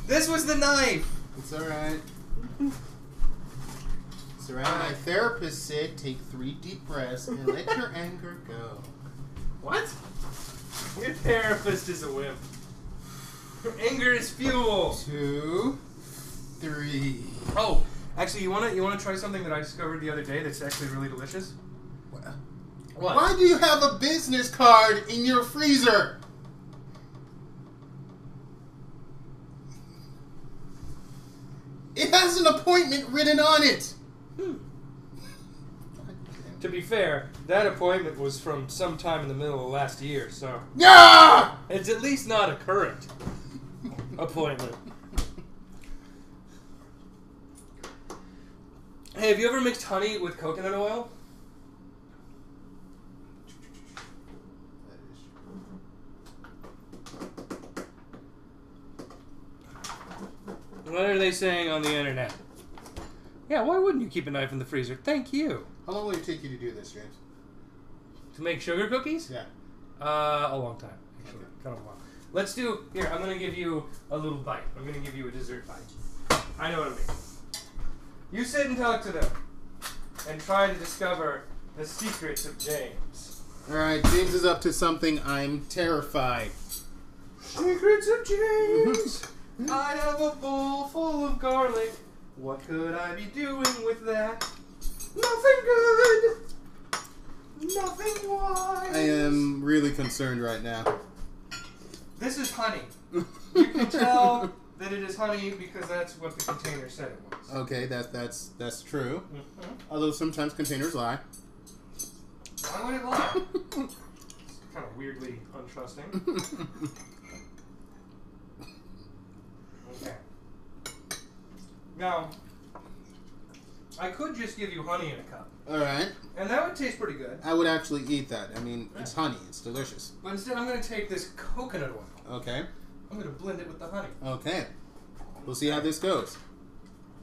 This was the knife! It's alright. It's alright. My therapist said take 3 deep breaths and let your anger go. What? Your therapist is a wimp. Anger is fuel. 2, 3. Oh, actually, you wanna try something that I discovered the other day that's actually really delicious? What? Why do you have a business card in your freezer? It has an appointment written on it. To be fair, that appointment was from sometime in the middle of last year, so Yeah! it's at least not a current appointment. Hey, have you ever mixed honey with coconut oil? What are they saying on the internet? Yeah, why wouldn't you keep a knife in the freezer? Thank you. How long will it take you to do this, James? To make sugar cookies? Yeah. A long time, actually. Kind of long. Let's do... Here, I'm going to give you a little bite. I'm going to give you a dessert bite. I know what I mean. You sit and talk to them and try to discover the secrets of James. Alright, James is up to something. I'm terrified. Secrets of James! I have a bowl full of garlic. What could I be doing with that? Nothing good! Nothing wise! I am really concerned right now. This is honey. You can tell that it is honey because that's what the container said it was. Okay, that's true. Mm-hmm. Although sometimes containers lie. Why would it lie? It's kind of weirdly untrusting. Okay. Now, I could just give you honey in a cup. Alright. And that would taste pretty good. I would actually eat that. I mean, it's honey. It's delicious. But instead, I'm going to take this coconut oil. Okay. I'm going to blend it with the honey. Okay. We'll see how this goes.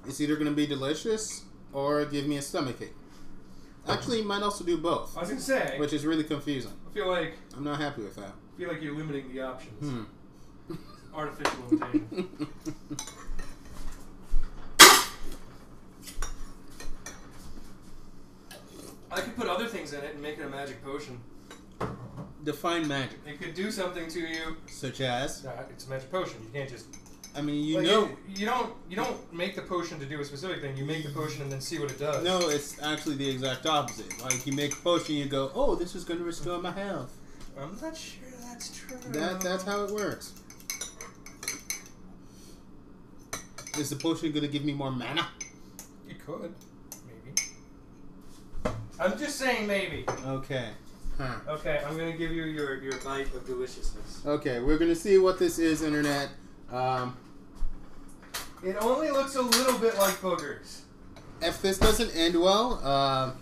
It's either going to be delicious or give me a stomachache. Actually, it might also do both. I was going to say... Which is really confusing. I feel like... I'm not happy with that. I feel like you're limiting the options. Artificial limitation. I could put other things in it and make it a magic potion. Define magic. It could do something to you. Such as? It's a magic potion. You can't just... I mean, you like know... You don't make the potion to do a specific thing. You make the potion and then see what it does. No, it's actually the exact opposite. Like, you make a potion, you go, oh, this is going to restore my health. I'm not sure that's true. That's how it works. Is the potion going to give me more mana? You could. Maybe. I'm just saying maybe. Okay. Huh. Okay, I'm going to give you your bite of deliciousness. Okay, we're going to see what this is, Internet. It only looks a little bit like boogers. If this doesn't end well,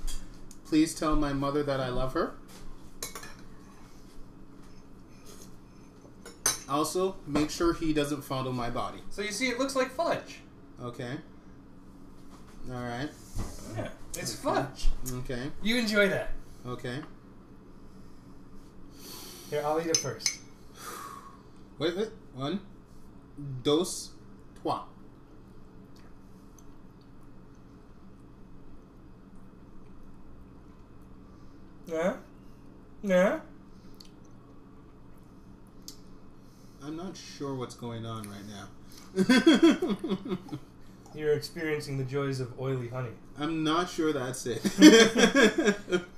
please tell my mother that I love her. Also, make sure he doesn't fondle my body. So you see, it looks like fudge. Okay. Alright. Yeah, it's fudge. Okay. You enjoy that. Okay. Here, I'll eat it first. Wait. 1, 2, 3. Yeah? Yeah? I'm not sure what's going on right now. You're experiencing the joys of oily honey. I'm not sure that's it.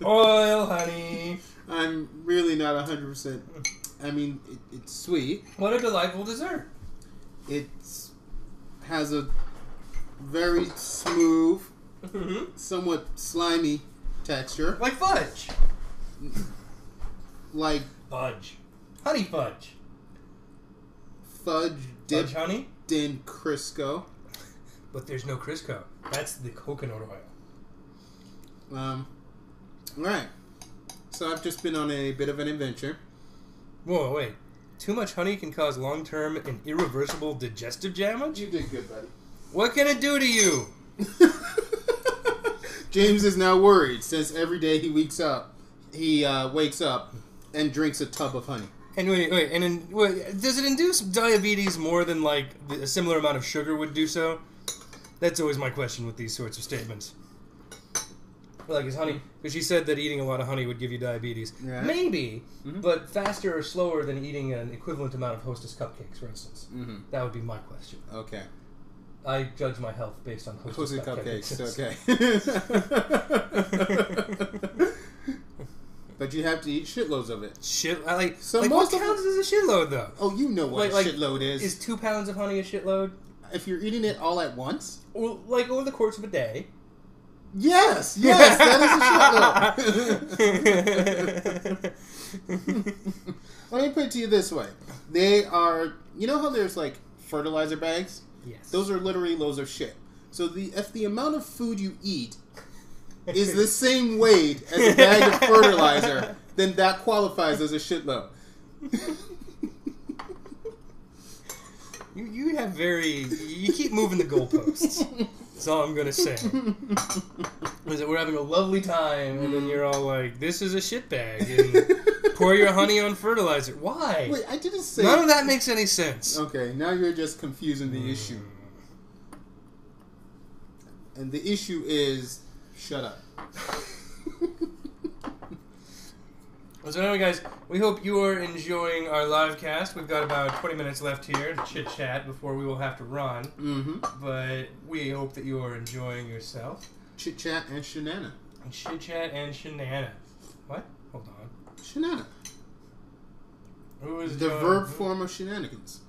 Oil honey. I'm really not 100%. I mean, it's sweet. What a delightful dessert. It has a very smooth, somewhat slimy texture. Like fudge. Like Fudge. Honey fudge. fudge dipped Fudge honey? in Crisco. But there's no Crisco. That's the coconut oil. Right. So I've just been on a bit of an adventure. Whoa, wait. Too much honey can cause long-term and irreversible digestive damage? You did good, buddy. What can it do to you? James is now worried since every day he wakes up and drinks a tub of honey. And does it induce diabetes more than like a similar amount of sugar would do so? That's always my question with these sorts of statements. Like, is honey? Because she said that eating a lot of honey would give you diabetes. Yeah. Maybe, but faster or slower than eating an equivalent amount of Hostess cupcakes, for instance. That would be my question. Okay. I judge my health based on Hostess cupcakes. Okay. But you have to eat shitloads of it. What counts as a shitload, though? Oh, you know what a shitload is. Is 2 pounds of honey a shitload? If you're eating it all at once? Or, like, over the course of a day. Yes, that is a shitload. Let me put it to you this way. They are, you know how there's, like, fertilizer bags? Yes. Those are literally loads of shit. So if the amount of food you eat is the same weight as a bag of fertilizer, then that qualifies as a shitload. You keep moving the goalposts. That's all I'm going to say. Is that we're having a lovely time, and then you're all like, this is a shit bag, and pour your honey on fertilizer. Why? Wait, I didn't say... None of that makes any sense. Okay, now you're just confusing the issue. And the issue is... Shut up. So anyway, guys, we hope you are enjoying our live cast. We've got about 20 minutes left here to chit-chat before we will have to run. But we hope that you are enjoying yourself. Chit-chat and shenana. Chit-chat and shenana. What? Hold on. Shenana. Who is the verb form of shenanigans.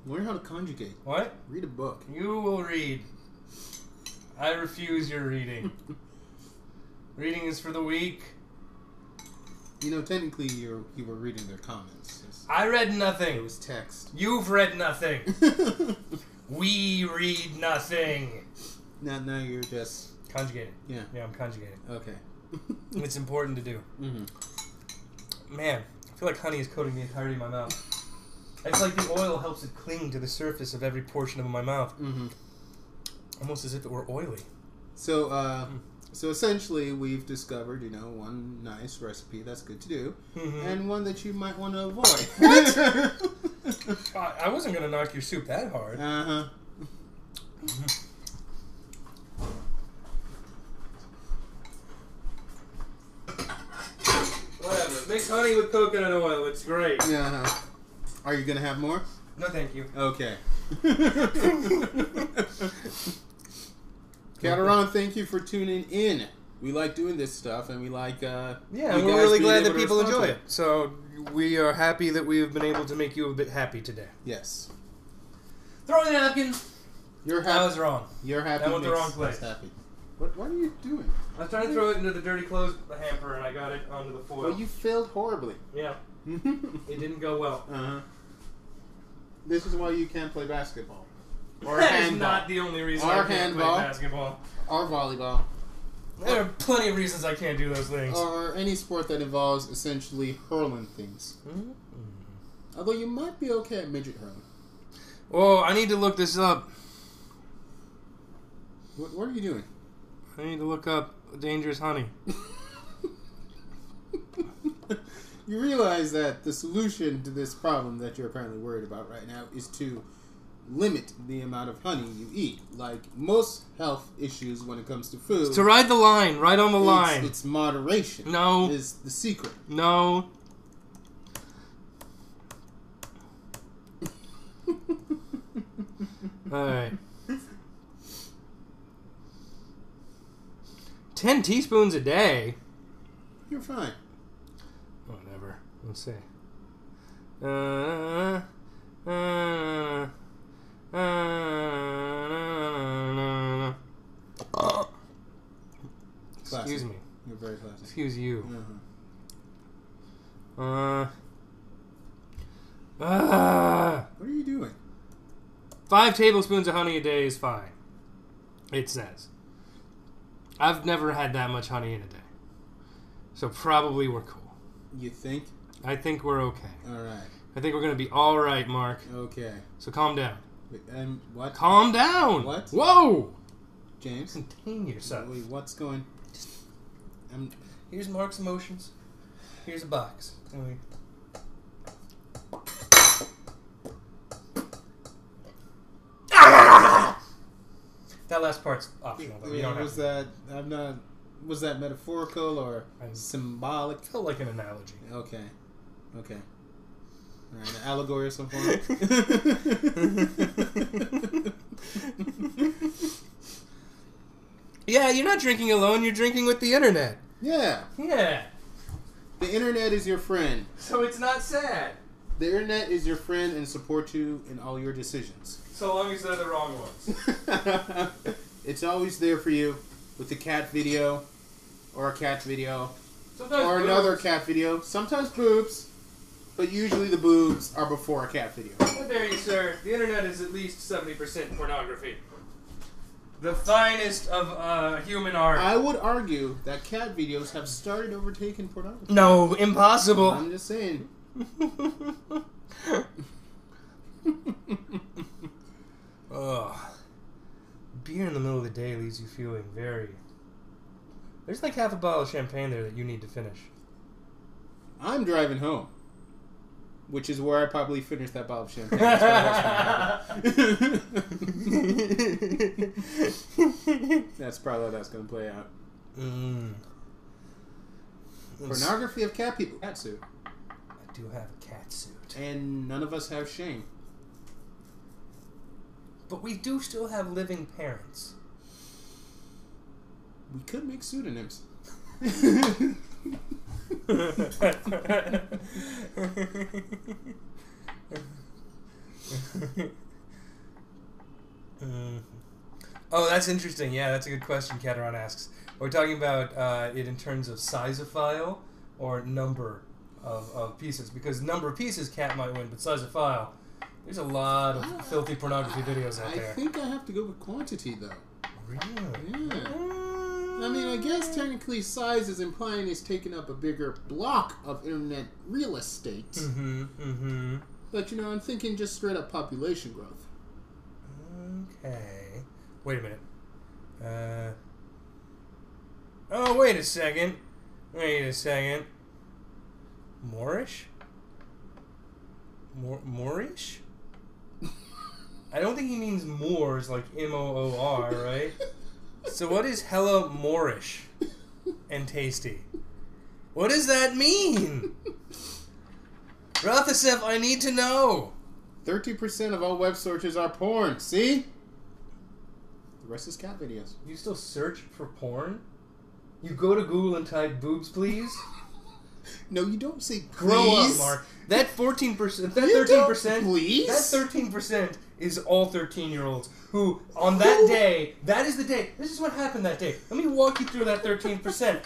Learn how to conjugate. What? Read a book. You will read. I refuse your reading. Reading is for the weak. You know, technically you were reading their comments. I read nothing. It was text. You've read nothing. We read nothing. Now you're just... Conjugating. Yeah. Yeah, I'm conjugating. Okay. It's important to do. Man, I feel like honey is coating the entirety of my mouth. I feel like the oil helps it cling to the surface of every portion of my mouth. Almost as if it were oily. So essentially, we've discovered, one nice recipe that's good to do, and one that you might want to avoid. What? I wasn't going to knock your soup that hard. Whatever. Mix honey with coconut oil. It's great. Are you going to have more? No, thank you. Okay. Cataron, thank you for tuning in. We like doing this stuff, and we like... we're really glad that people enjoy it. So we are happy that we have been able to make you a bit happy today. Yes. Throw the napkin. You're happy. I was wrong. You're happy. I went the wrong place. Happy. What are you doing? I was trying to throw it into the dirty clothes hamper, and I got it onto the foil. Well, you failed horribly. Yeah. It didn't go well. This is why you can't play basketball. Or that handball. is not the only reason or I can't play basketball. Or volleyball. There are plenty of reasons I can't do those things. Or any sport that involves essentially hurling things. Although you might be okay at midget hurling. Oh, I need to look this up. What are you doing? I need to look up dangerous honey. You realize that the solution to this problem that you're apparently worried about right now is to limit the amount of honey you eat. Like most health issues when it comes to food. To ride the line, right on the line. It's moderation. No. Is the secret. No. Alright. 10 teaspoons a day? You're fine. Whatever. Let's see. Excuse me. You're very classy. Excuse you. What are you doing? 5 tablespoons of honey a day is fine. It says. I've never had that much honey in a day. So probably we're cool. You think? I think we're okay. Alright. I think we're going to be alright, Mark. Okay. So calm down. What? Calm down. What? Whoa. James? Contain yourself. Wait, what's going... Here's Mark's emotions. Here's a box. That last part's optional, though. You don't have to. Was that metaphorical or symbolic? Felt like an analogy. Okay. All right, an allegory or something. Yeah, you're not drinking alone. You're drinking with the internet. Yeah. The internet is your friend. So it's not sad. The internet is your friend and supports you in all your decisions. So long as they're the wrong ones. It's always there for you with a cat video or a cat video. Sometimes or boobs. Another cat video. Sometimes boobs, but usually the boobs are before a cat video. How dare you, sir? The internet is at least 70% pornography. The finest of human art. I would argue that cat videos have started overtaking pornography. No, impossible. I'm just saying. Ugh. Beer in the middle of the day leaves you feeling very... There's like half a bottle of champagne there that you need to finish. I'm driving home. Which is where I probably finished that bottle of champagne. That's probably how that's going to play out. Pornography of cat people. Cat suit. I do have a cat suit. And none of us have shame. But we do still have living parents. We could make pseudonyms. Oh, that's interesting. Yeah, that's a good question, Cateron asks. We're talking about it in terms of size of file or number of pieces. Because number of pieces, cat might win, but size of file, there's a lot of filthy pornography videos out there. I think I have to go with quantity, though. Really? Yeah. I mean, I guess technically size is implying it's taking up a bigger block of internet real estate. But, you know, I'm thinking just straight up population growth. Okay. Wait a minute. Oh, wait a second. Moorish? Moorish? I don't think he means Moors, like M-O-O-R, right? So what is hella Moorish and tasty? What does that mean? Rothasev, I need to know. 30% of all web searches are porn. See? The rest is cat videos. You still search for porn? You go to Google and type boobs, please? No, you don't say please. Grow up, Mark. That 14%, that 13%, please? That 13% is all 13-year-olds who, on that day, that is the day. This is what happened that day. Let me walk you through that 13%.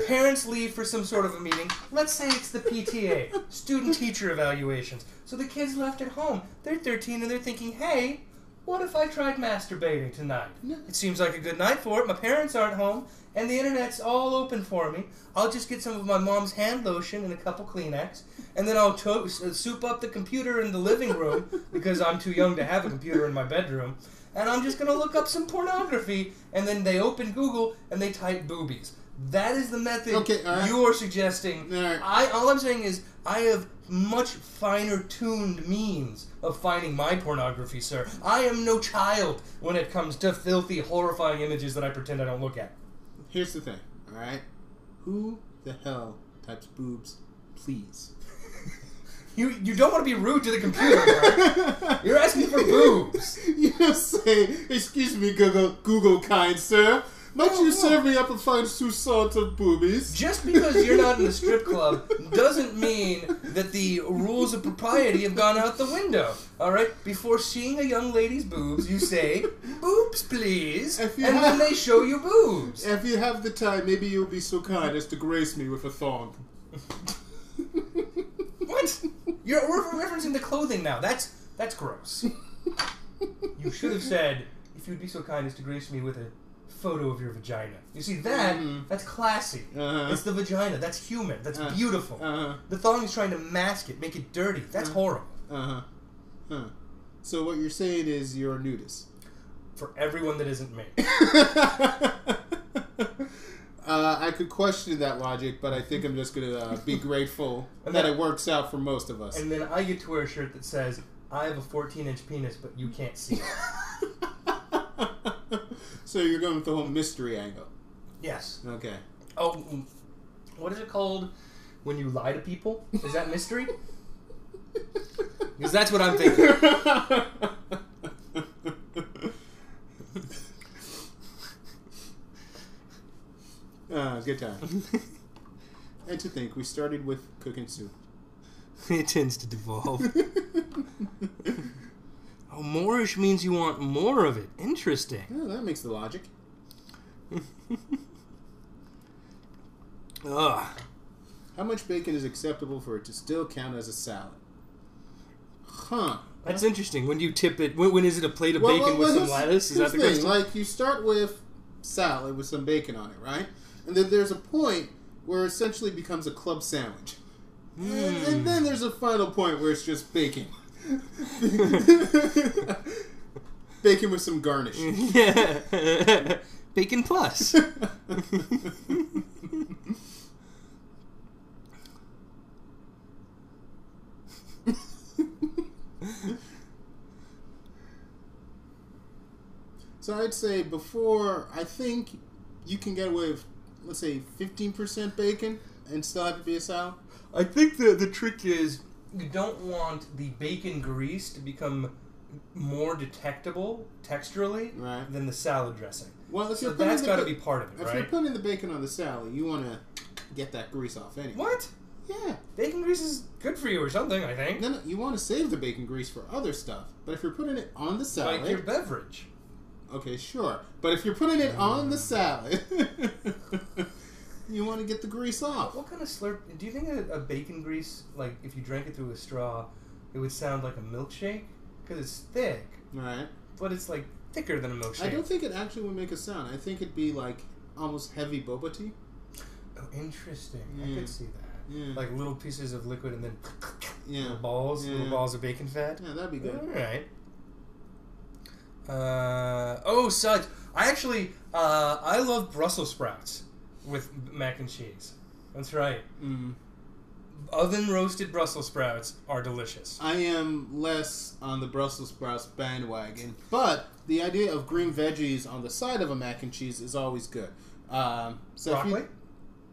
Parents leave for some sort of a meeting. Let's say it's the PTA, student-teacher evaluations. So the kids left at home. They're 13 and they're thinking, hey, what if I tried masturbating tonight? It seems like a good night for it. My parents aren't home, and the internet's all open for me. I'll just get some of my mom's hand lotion and a couple Kleenex, and then I'll soup up the computer in the living room, because I'm too young to have a computer in my bedroom, and I'm just going to look up some pornography, and then they open Google, and they type boobies. That is the method you are suggesting. All I'm saying is I have much finer-tuned means of finding my pornography, sir. I am no child when it comes to filthy, horrifying images that I pretend I don't look at. Here's the thing, alright? Who the hell types boobs, please? You don't want to be rude to the computer, right? You're asking for boobs. You just say, excuse me, Google kind sir. Might you serve me up a fine sous-salt of boobies? Just because you're not in a strip club doesn't mean that the rules of propriety have gone out the window. Alright? Before seeing a young lady's boobs, you say, boobs please, and then they show you boobs. If you have the time, maybe you'll be so kind as to grace me with a thong. What? You're referencing the clothing now. That's gross. You should have said, if you'd be so kind as to grace me with a photo of your vagina. You see, that's classy. It's the vagina. That's human. That's beautiful. The thong is trying to mask it, make it dirty. That's horrible. So what you're saying is you're a nudist. For everyone that isn't me. I could question that logic, but I think I'm just going to be grateful that it works out for most of us. And then I get to wear a shirt that says, I have a 14-inch penis, but you can't see it. So you're going with the whole mystery angle? Yes. Okay. Oh, what is it called when you lie to people? Is that mystery? Because that's what I'm thinking. Good time. And to think, we started with cooking soup. It tends to devolve. Oh, moreish means you want more of it. Interesting. Yeah, that makes the logic. Ugh. How much bacon is acceptable for it to still count as a salad? Huh. That's interesting. When do you tip it? When is it a plate of bacon with some lettuce? Is that the question? Like, you start with salad with some bacon on it, right? And then there's a point where it essentially becomes a club sandwich. And then there's a final point where it's just bacon. Bacon with some garnish. Yeah. Bacon plus. So I'd say I think you can get away with, let's say, 15% bacon and still have it be a salad. I think the trick is you don't want the bacon grease to become more detectable texturally than the salad dressing. Well, so that's got to be part of it, right? If you're putting the bacon on the salad, you want to get that grease off anyway. What? Yeah. Bacon grease is good for you or something, I think. No, you want to save the bacon grease for other stuff. But if you're putting it on the salad... Like your beverage. Okay, sure. But if you're putting it on the salad... You want to get the grease off. What kind of slurp... Do you think a bacon grease, like, if you drank it through a straw, it would sound like a milkshake? Because it's thick. Right. But it's, like, thicker than a milkshake. I don't think it actually would make a sound. I think it'd be, like, almost heavy boba tea. Oh, interesting. Yeah. I could see that. Yeah. Like little pieces of liquid and then little balls of bacon fat. Yeah, that'd be good. Alright. Suds. I love Brussels sprouts with mac and cheese. That's right. Oven roasted Brussels sprouts are delicious. I am less on the Brussels sprouts bandwagon, but the idea of green veggies on the side of a mac and cheese is always good. Broccoli?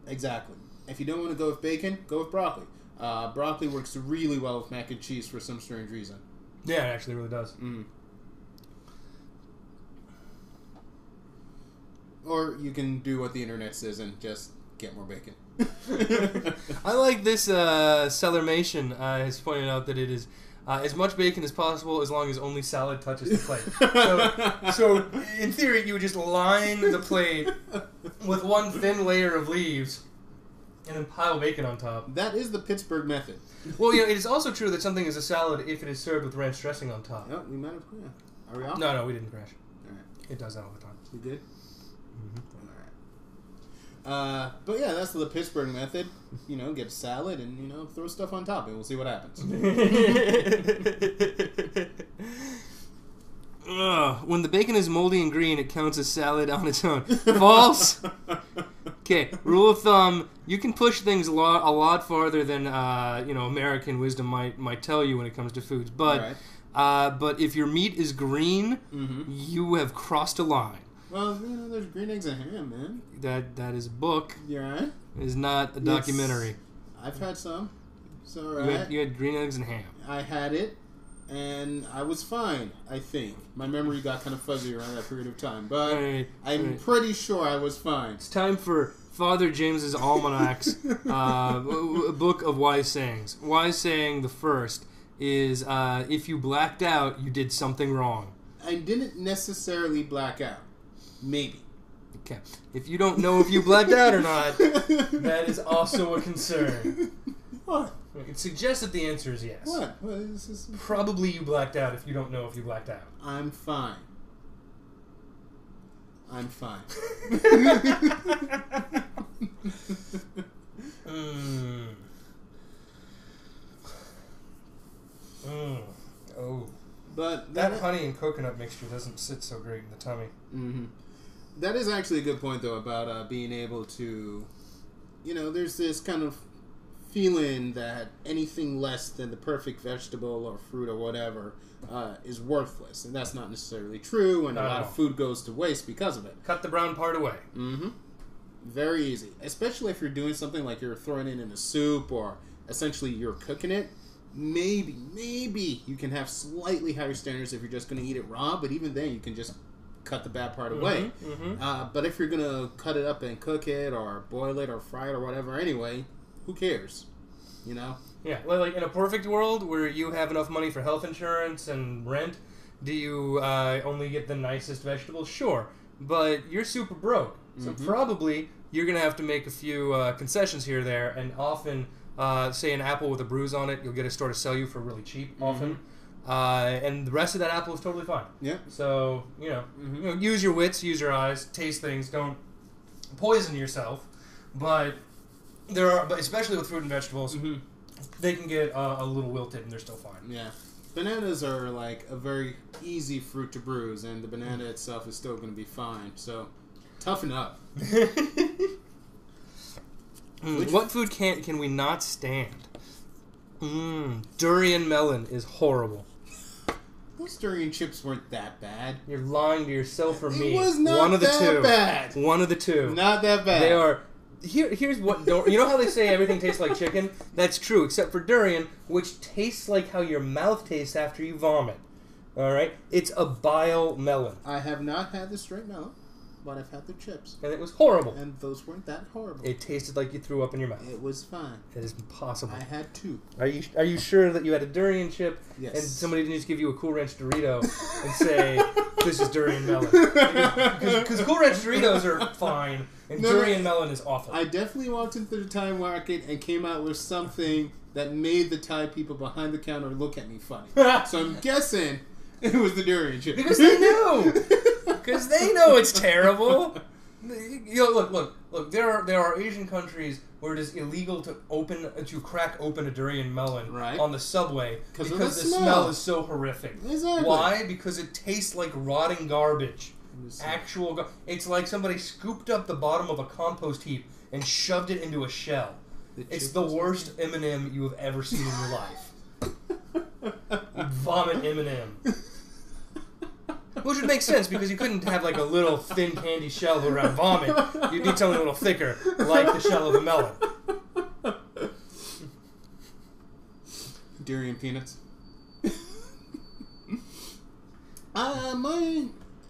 Exactly. If you don't want to go with bacon, go with broccoli. Broccoli works really well with mac and cheese for some strange reason. Yeah, it actually really does. Or you can do what the internet says and just get more bacon. I like this Cellarmation has pointed out that it is as much bacon as possible as long as only salad touches the plate. So in theory, you would just line the plate with one thin layer of leaves and then pile bacon on top. That is the Pittsburgh method. Well, it is also true that something is a salad if it is served with ranch dressing on top. Oh, we might have. Yeah. Are we off? No, we didn't crash. All right. It does that all the time. We good? All right. But yeah, that's the Pittsburgh method. Get a salad and throw stuff on top, and we'll see what happens. When the bacon is moldy and green, it counts as salad on its own. False. Okay, rule of thumb: you can push things a lot farther than American wisdom might tell you when it comes to foods. But but if your meat is green, you have crossed a line. Well, there's green eggs and ham, man. That is a book. You alright? It is not a documentary. I've had some. It's alright. You had green eggs and ham. I had it, and I was fine, I think. My memory got kind of fuzzy around that period of time, but I'm pretty sure I was fine. It's time for Father James's Almanac's book of wise sayings. Wise saying the first is, if you blacked out, you did something wrong. I didn't necessarily black out. Maybe. Okay. If you don't know if you blacked out or not, that is also a concern. What? It suggests that the answer is yes. What? Is this? Probably you blacked out if you don't know if you blacked out. I'm fine. I'm fine. Oh. But honey and coconut mixture doesn't sit so great in the tummy. Mm-hmm. That is actually a good point, though, about being able to, there's this kind of feeling that anything less than the perfect vegetable or fruit or whatever is worthless. And that's not necessarily true, and a lot of food goes to waste because of it. Cut the brown part away. Mm-hmm. Very easy. Especially if you're doing something like you're throwing it in a soup or essentially you're cooking it. Maybe you can have slightly higher standards if you're just going to eat it raw, but even then you can just cut the bad part away. Mm-hmm. But if you're going to cut it up and cook it or boil it or fry it or whatever anyway, who cares? Yeah, like in a perfect world where you have enough money for health insurance and rent, do you only get the nicest vegetables? Sure, but you're super broke, so probably you're going to have to make a few concessions here or there, and often, say an apple with a bruise on it, you'll get a store to sell you for really cheap often. And the rest of that apple is totally fine. Yeah. So, use your wits, use your eyes, taste things, don't poison yourself, but especially with fruit and vegetables, they can get a little wilted and they're still fine. Yeah. Bananas are like a very easy fruit to bruise, and the banana itself is still going to be fine. So, toughen up. What food can we not stand? Durian melon is horrible. Those durian chips weren't that bad. You're lying to yourself or me. It was not One of the that two. bad. One of the two. Not that bad. They are. Here's what. You know how they say everything tastes like chicken? That's true, except for durian, which tastes like how your mouth tastes after you vomit. All right, it's a bile melon. I have not had the straight melon, but I've had the chips, and it was horrible. And those weren't that horrible. It tasted like you threw up in your mouth. It was fine. It is impossible. I had two. Are you sure that you had a durian chip? Yes. And somebody didn't just give you a Cool Ranch Dorito and say this is durian melon? Because Cool Ranch Doritos are fine, and durian melon is awful. I definitely walked into the Thai market and came out with something that made the Thai people behind the counter look at me funny. So I'm guessing it was the durian chip. Because they knew. Because they know it's terrible. Look. There are Asian countries where it is illegal to crack open a durian melon on the subway because the smell is so horrific. Exactly. Why? Because it tastes like rotting garbage. It's like somebody scooped up the bottom of a compost heap and shoved it into a shell. It's the worst M&M you have ever seen in your life. Vomit M&M. Which would make sense because you couldn't have like a little thin candy shell around vomit. You'd need something a little thicker, like the shell of a melon. Durian peanuts.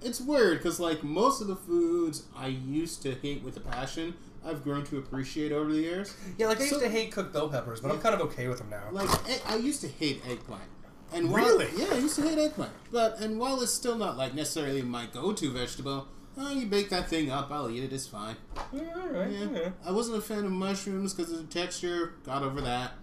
It's weird because like most of the foods I used to hate with a passion, I've grown to appreciate over the years. Yeah, like I used to hate cooked bell peppers, but I'm kind of okay with them now. Like I used to hate eggplant. And really? Yeah, I used to hate eggplant. And while it's still not like necessarily my go-to vegetable, you bake that thing up, I'll eat it, it's fine. Alright, yeah. I wasn't a fan of mushrooms because of the texture, got over that.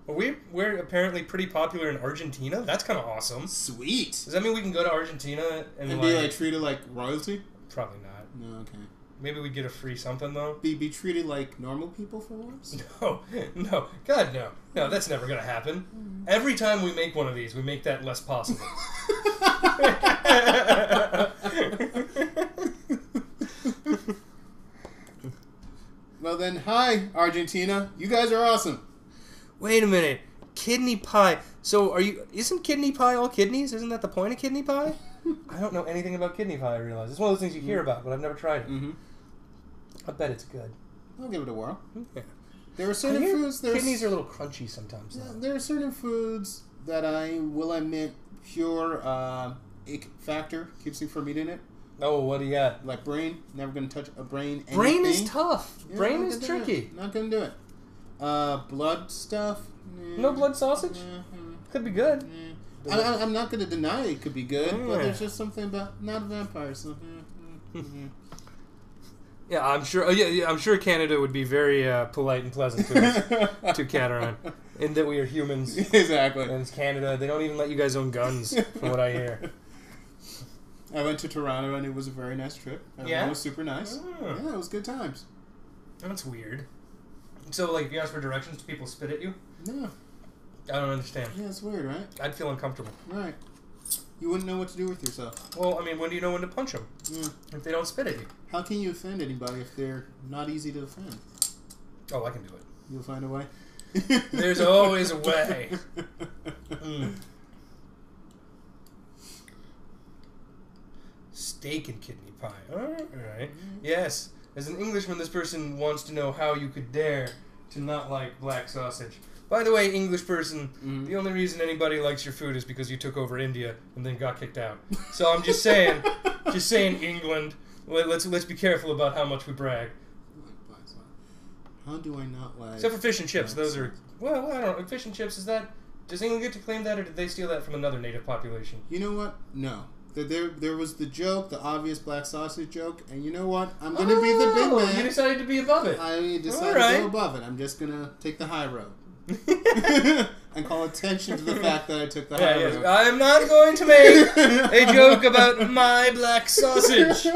We're apparently pretty popular in Argentina. That's kind of awesome. Sweet. Does that mean we can go to Argentina and be like treated like royalty? Probably not. No, okay. Maybe we'd get a free something though. Be treated like normal people for once? No, God no. No, that's never gonna happen. Every time we make one of these, we make that less possible. Well then, hi Argentina. You guys are awesome. Wait a minute. Kidney pie. So isn't kidney pie all kidneys? Isn't that the point of kidney pie? I don't know anything about kidney pie, I realize. It's one of those things you hear about, but I've never tried it. I bet it's good. I'll give it a whirl. Yeah. There are certain foods... Kidneys are a little crunchy sometimes. Yeah, there are certain foods that I will admit pure ick factor keeps me from eating it. Oh, what do you got? Like brain. Never going to touch a brain anything. Brain is tough. Yeah, brain is tricky. Not going to do it. Blood stuff. No blood sausage? Could be good. I'm not going to deny it could be good, but there's just something about not a vampire. So. Yeah, I'm sure. I'm sure Canada would be very polite and pleasant to us, to Cateran, in that we are humans. Exactly. And it's Canada. They don't even let you guys own guns, from what I hear. I went to Toronto and it was a very nice trip. Everyone was super nice. Oh. Yeah, it was good times. That's weird. So, like, if you ask for directions, do people spit at you? No. I don't understand. Yeah, it's weird, right? I'd feel uncomfortable. Right. You wouldn't know what to do with yourself. Well, I mean, when do you know when to punch them? If they don't spit at you. How can you offend anybody if they're not easy to offend? Oh, I can do it. You'll find a way? There's always a way. Steak and kidney pie. Alright. Yes. As an Englishman, this person wants to know how you could dare to not like black sausage. By the way, English person, the only reason anybody likes your food is because you took over India and then got kicked out. So I'm just saying, England, let's be careful about how much we brag. How do I not like... Except for fish and chips. Those are... Well, I don't know. Fish and chips, is that... Does England get to claim that, or did they steal that from another native population? You know what? No. There was the joke, the obvious black sausage joke, and you know what? I'm going to be the big man. You decided to be above it. I decided to go above it. I'm just going to take the high road. And call attention to the fact that I took the high road. I'm not going to make a joke about my black sausage,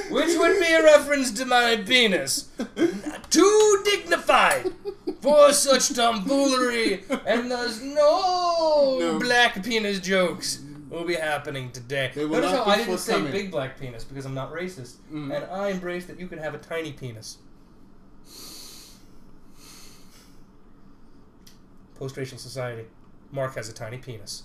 which would be a reference to my penis. Too dignified for such tomfoolery, and thus no black penis jokes will be happening today. Notice how I didn't say big black penis because I'm not racist, and I embrace that you can have a tiny penis. Post-racial society. Mark has a tiny penis.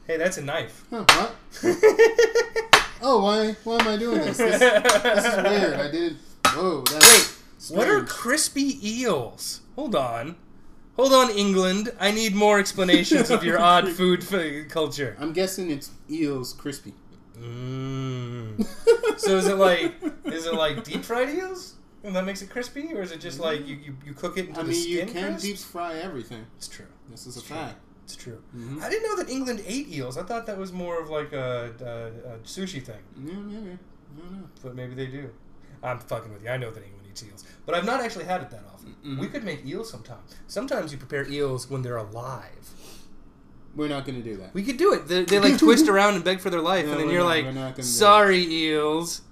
Hey, that's a knife. Huh, what? Oh, why am I doing this? This is weird. I did... Whoa, that's strange. What are crispy eels? Hold on. Hold on, England. I need more explanations of your odd food culture. I'm guessing it's eels crispy. So is it like deep fried eels? And that makes it crispy? Or is it just like you cook it into the skin? You can deep fry everything. It's true. This is a fact. It's true. I didn't know that England ate eels. I thought that was more of like a sushi thing. Yeah, maybe. I don't know. But maybe they do. I'm fucking with you. I know that England eats eels. But I've not actually had it that often. We could make eels sometime. Sometimes you prepare eels when they're alive. We're not going to do that. We could do it. They like twist around and beg for their life, and then you're like, sorry, eels.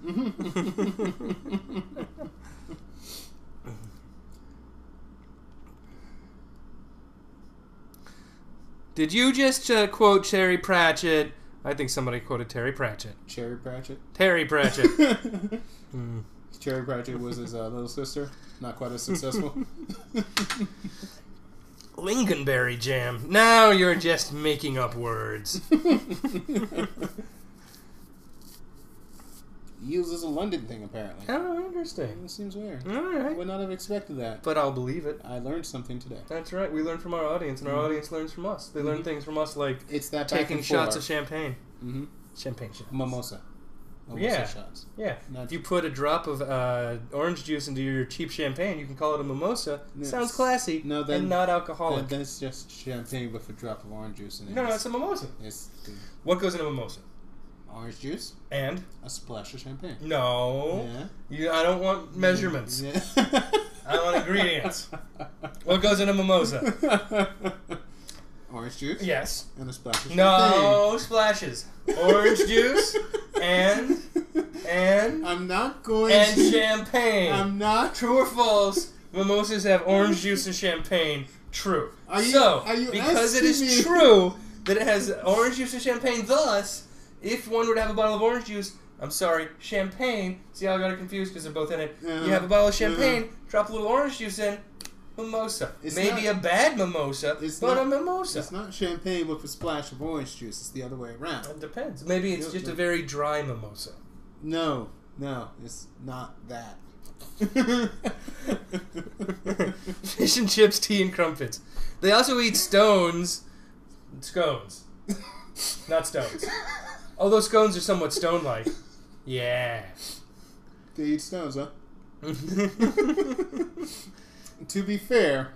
Did you just quote Terry Pratchett? I think somebody quoted Terry Pratchett. Cherry Pratchett? Terry Pratchett. Cherry Pratchett was his little sister. Not quite as successful. Lingonberry jam. Now you're just making up words. Eels is a London thing, apparently. Oh, interesting. It seems weird. All right. I would not have expected that. But I'll believe it. I learned something today. That's right. We learn from our audience, and our audience learns from us. They learn things from us, like it's that taking shots of champagne. Champagne shots. Mimosa shots. Yeah. If you put a drop of orange juice into your cheap champagne, you can call it a mimosa. Sounds classy and not alcoholic. That's just champagne with a drop of orange juice in it. No, it's a mimosa. What goes in a mimosa? Orange juice. And? A splash of champagne. No. Yeah. I don't want measurements. Yeah. I want ingredients. What goes in a mimosa? Orange juice? Yes. And a splash of champagne. No splashes. Orange juice and I'm not going and champagne. I'm not. True or false? Mimosas have orange juice and champagne. True. Because it is true that it has orange juice and champagne, thus, if one were to have a bottle of orange juice, I'm sorry, champagne, see how I got it confused because they're both in it. You have a bottle of champagne, drop a little orange juice in, mimosa. Maybe a bad mimosa, but a mimosa. It's not champagne with a splash of orange juice. It's the other way around. It depends. Maybe it's just a very dry mimosa. No, it's not that. Fish and chips, tea, and crumpets. They also eat scones. Not stones. Although scones are somewhat stone-like. Yeah. They eat stones, huh? To be fair,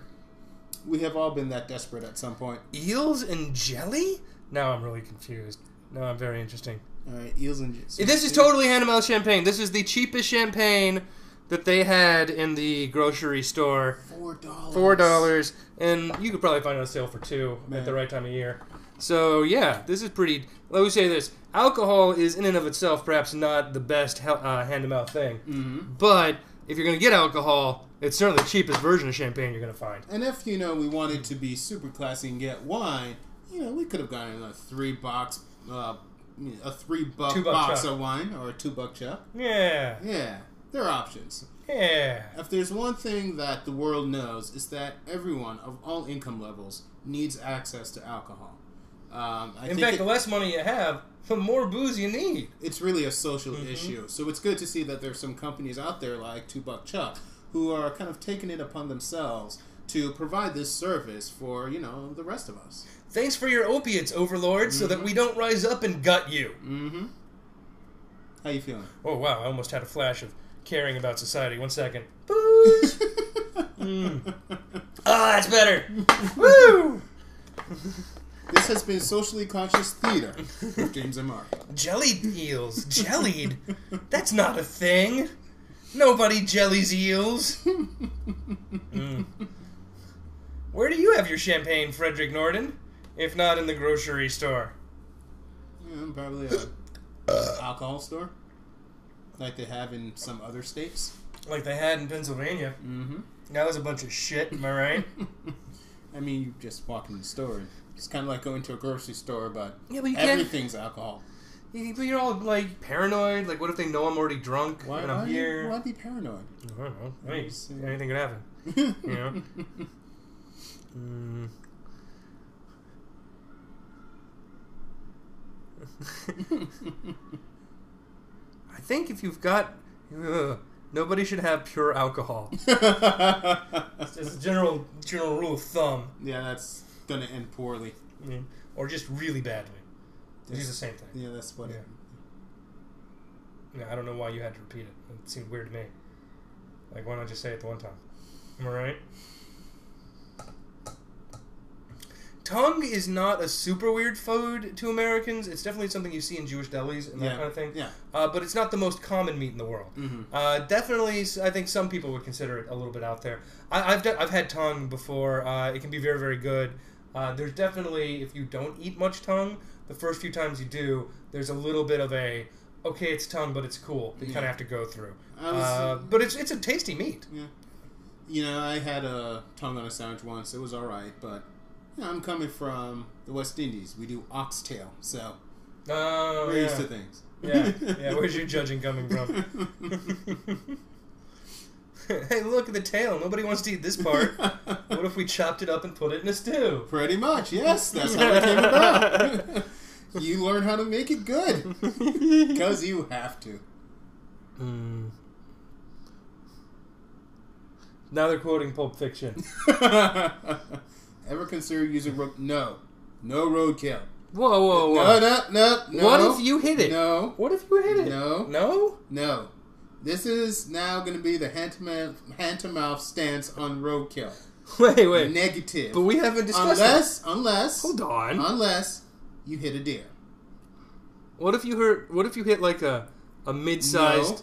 we have all been that desperate at some point. Eels and jelly? Now I'm really confused. Now I'm very interesting. Alright, eels and jelly. This is totally hand-to-mouth champagne. This is the cheapest champagne that they had in the grocery store. $4. $4. And you could probably find it on sale for $2 at the right time of year. So, yeah, this is pretty... Let me say this. Alcohol is, in and of itself, perhaps not the best hand-to-mouth thing. Mm-hmm. But if you're going to get alcohol, it's certainly the cheapest version of champagne you're going to find. And if, we wanted to be super classy and get wine, we could have gotten a $3 box of wine or a $2 chuck. Yeah. Yeah. There are options. Yeah. If there's one thing that the world knows, is that everyone of all income levels needs access to alcohol. In fact, the less money you have, the more booze you need. It's really a social issue. So it's good to see that there's some companies out there like $2 Chuck who are kind of taking it upon themselves to provide this service for, the rest of us. Thanks for your opiates, overlords, so that we don't rise up and gut you. Mm-hmm. How you feeling? Oh, wow. I almost had a flash of caring about society. 1 second. Booze! Ah, that's better. Woo! This has been Socially Conscious Theater with James and Mark. Jellied eels. Jellied? That's not a thing. Nobody jellies eels. Where do you have your champagne, Frederick Norden? If not in the grocery store. Yeah, probably an alcohol store. Like they have in some other states. Like they had in Pennsylvania. Mm-hmm. That was a bunch of shit, am I right? I mean, you just walk in the store. It's kind of like going to a grocery store, but, yeah, but everything's alcohol. Yeah, but you're all, like, paranoid. Like, what if they know I'm already drunk and I'm here? Why be paranoid? I don't know. Hey, anything could happen. I think if you've got... nobody should have pure alcohol. It's just a general rule of thumb. Yeah, that's gonna end poorly. Or just really badly. It's the same thing. Yeah, that's what it... Yeah, I don't know why you had to repeat it. It seemed weird to me. Like, why not just say it the one time? Am I right? Tongue is not a super weird food to Americans. It's definitely something you see in Jewish delis and that kind of thing. Yeah. But it's not the most common meat in the world. Mm-hmm. Definitely, I think some people would consider it a little bit out there. I've had tongue before. It can be very, very good. There's definitely, if you don't eat much tongue, the first few times you do, there's a little bit of a, okay, it's tongue, but it's cool. You kind of have to go through. But it's a tasty meat. Yeah. I had a tongue on a sandwich once. It was all right, but I'm coming from the West Indies. We do oxtail, so we're used to things. Yeah. Where's your judging coming from? Hey, look at the tail. Nobody wants to eat this part. What if we chopped it up and put it in a stew? Pretty much, yes. That's how it came about. You learn how to make it good. Because you have to. Now they're quoting Pulp Fiction. Ever consider using No roadkill. Whoa. No. What if you hit it? No. What if you hit it? No. This is now going to be the hand-to-mouth stance on roadkill. Wait. Negative. But we haven't discussed Unless... Hold on. Unless you hit a deer. What if you hit like a mid-sized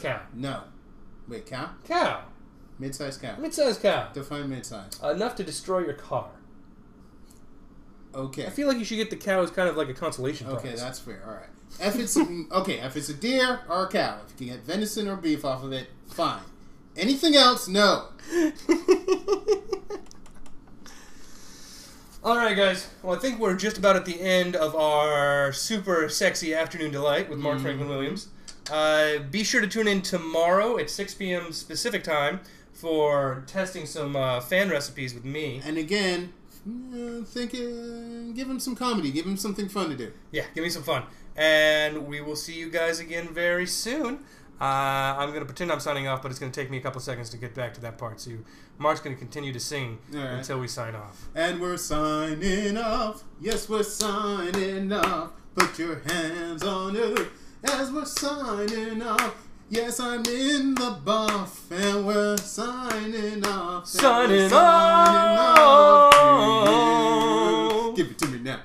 cow? No. Wait, cow? Cow. Mid-sized cow. Mid-sized cow. Define mid-size. Enough to destroy your car. Okay. I feel like you should get the cow as kind of like a consolation prize. Okay, that's fair. All right. If it's a deer or a cow, if you can get venison or beef off of it, fine. Anything else, no. All right, guys. Well, I think we're just about at the end of our super sexy afternoon delight with Mark Franklin Williams. Be sure to tune in tomorrow at 6 p.m. Pacific time for testing some fan recipes with me. And again, give him some comedy. Give him something fun to do. Yeah, give me some fun. And we will see you guys again very soon. I'm going to pretend I'm signing off, but it's going to take me a couple seconds to get back to that part. So Mark's going to continue to sing until we sign off. And we're signing off. Yes, we're signing off. Put your hands on it as we're signing off. Yes, I'm in the buff, and we're signing off. Signing off. Give it to me now.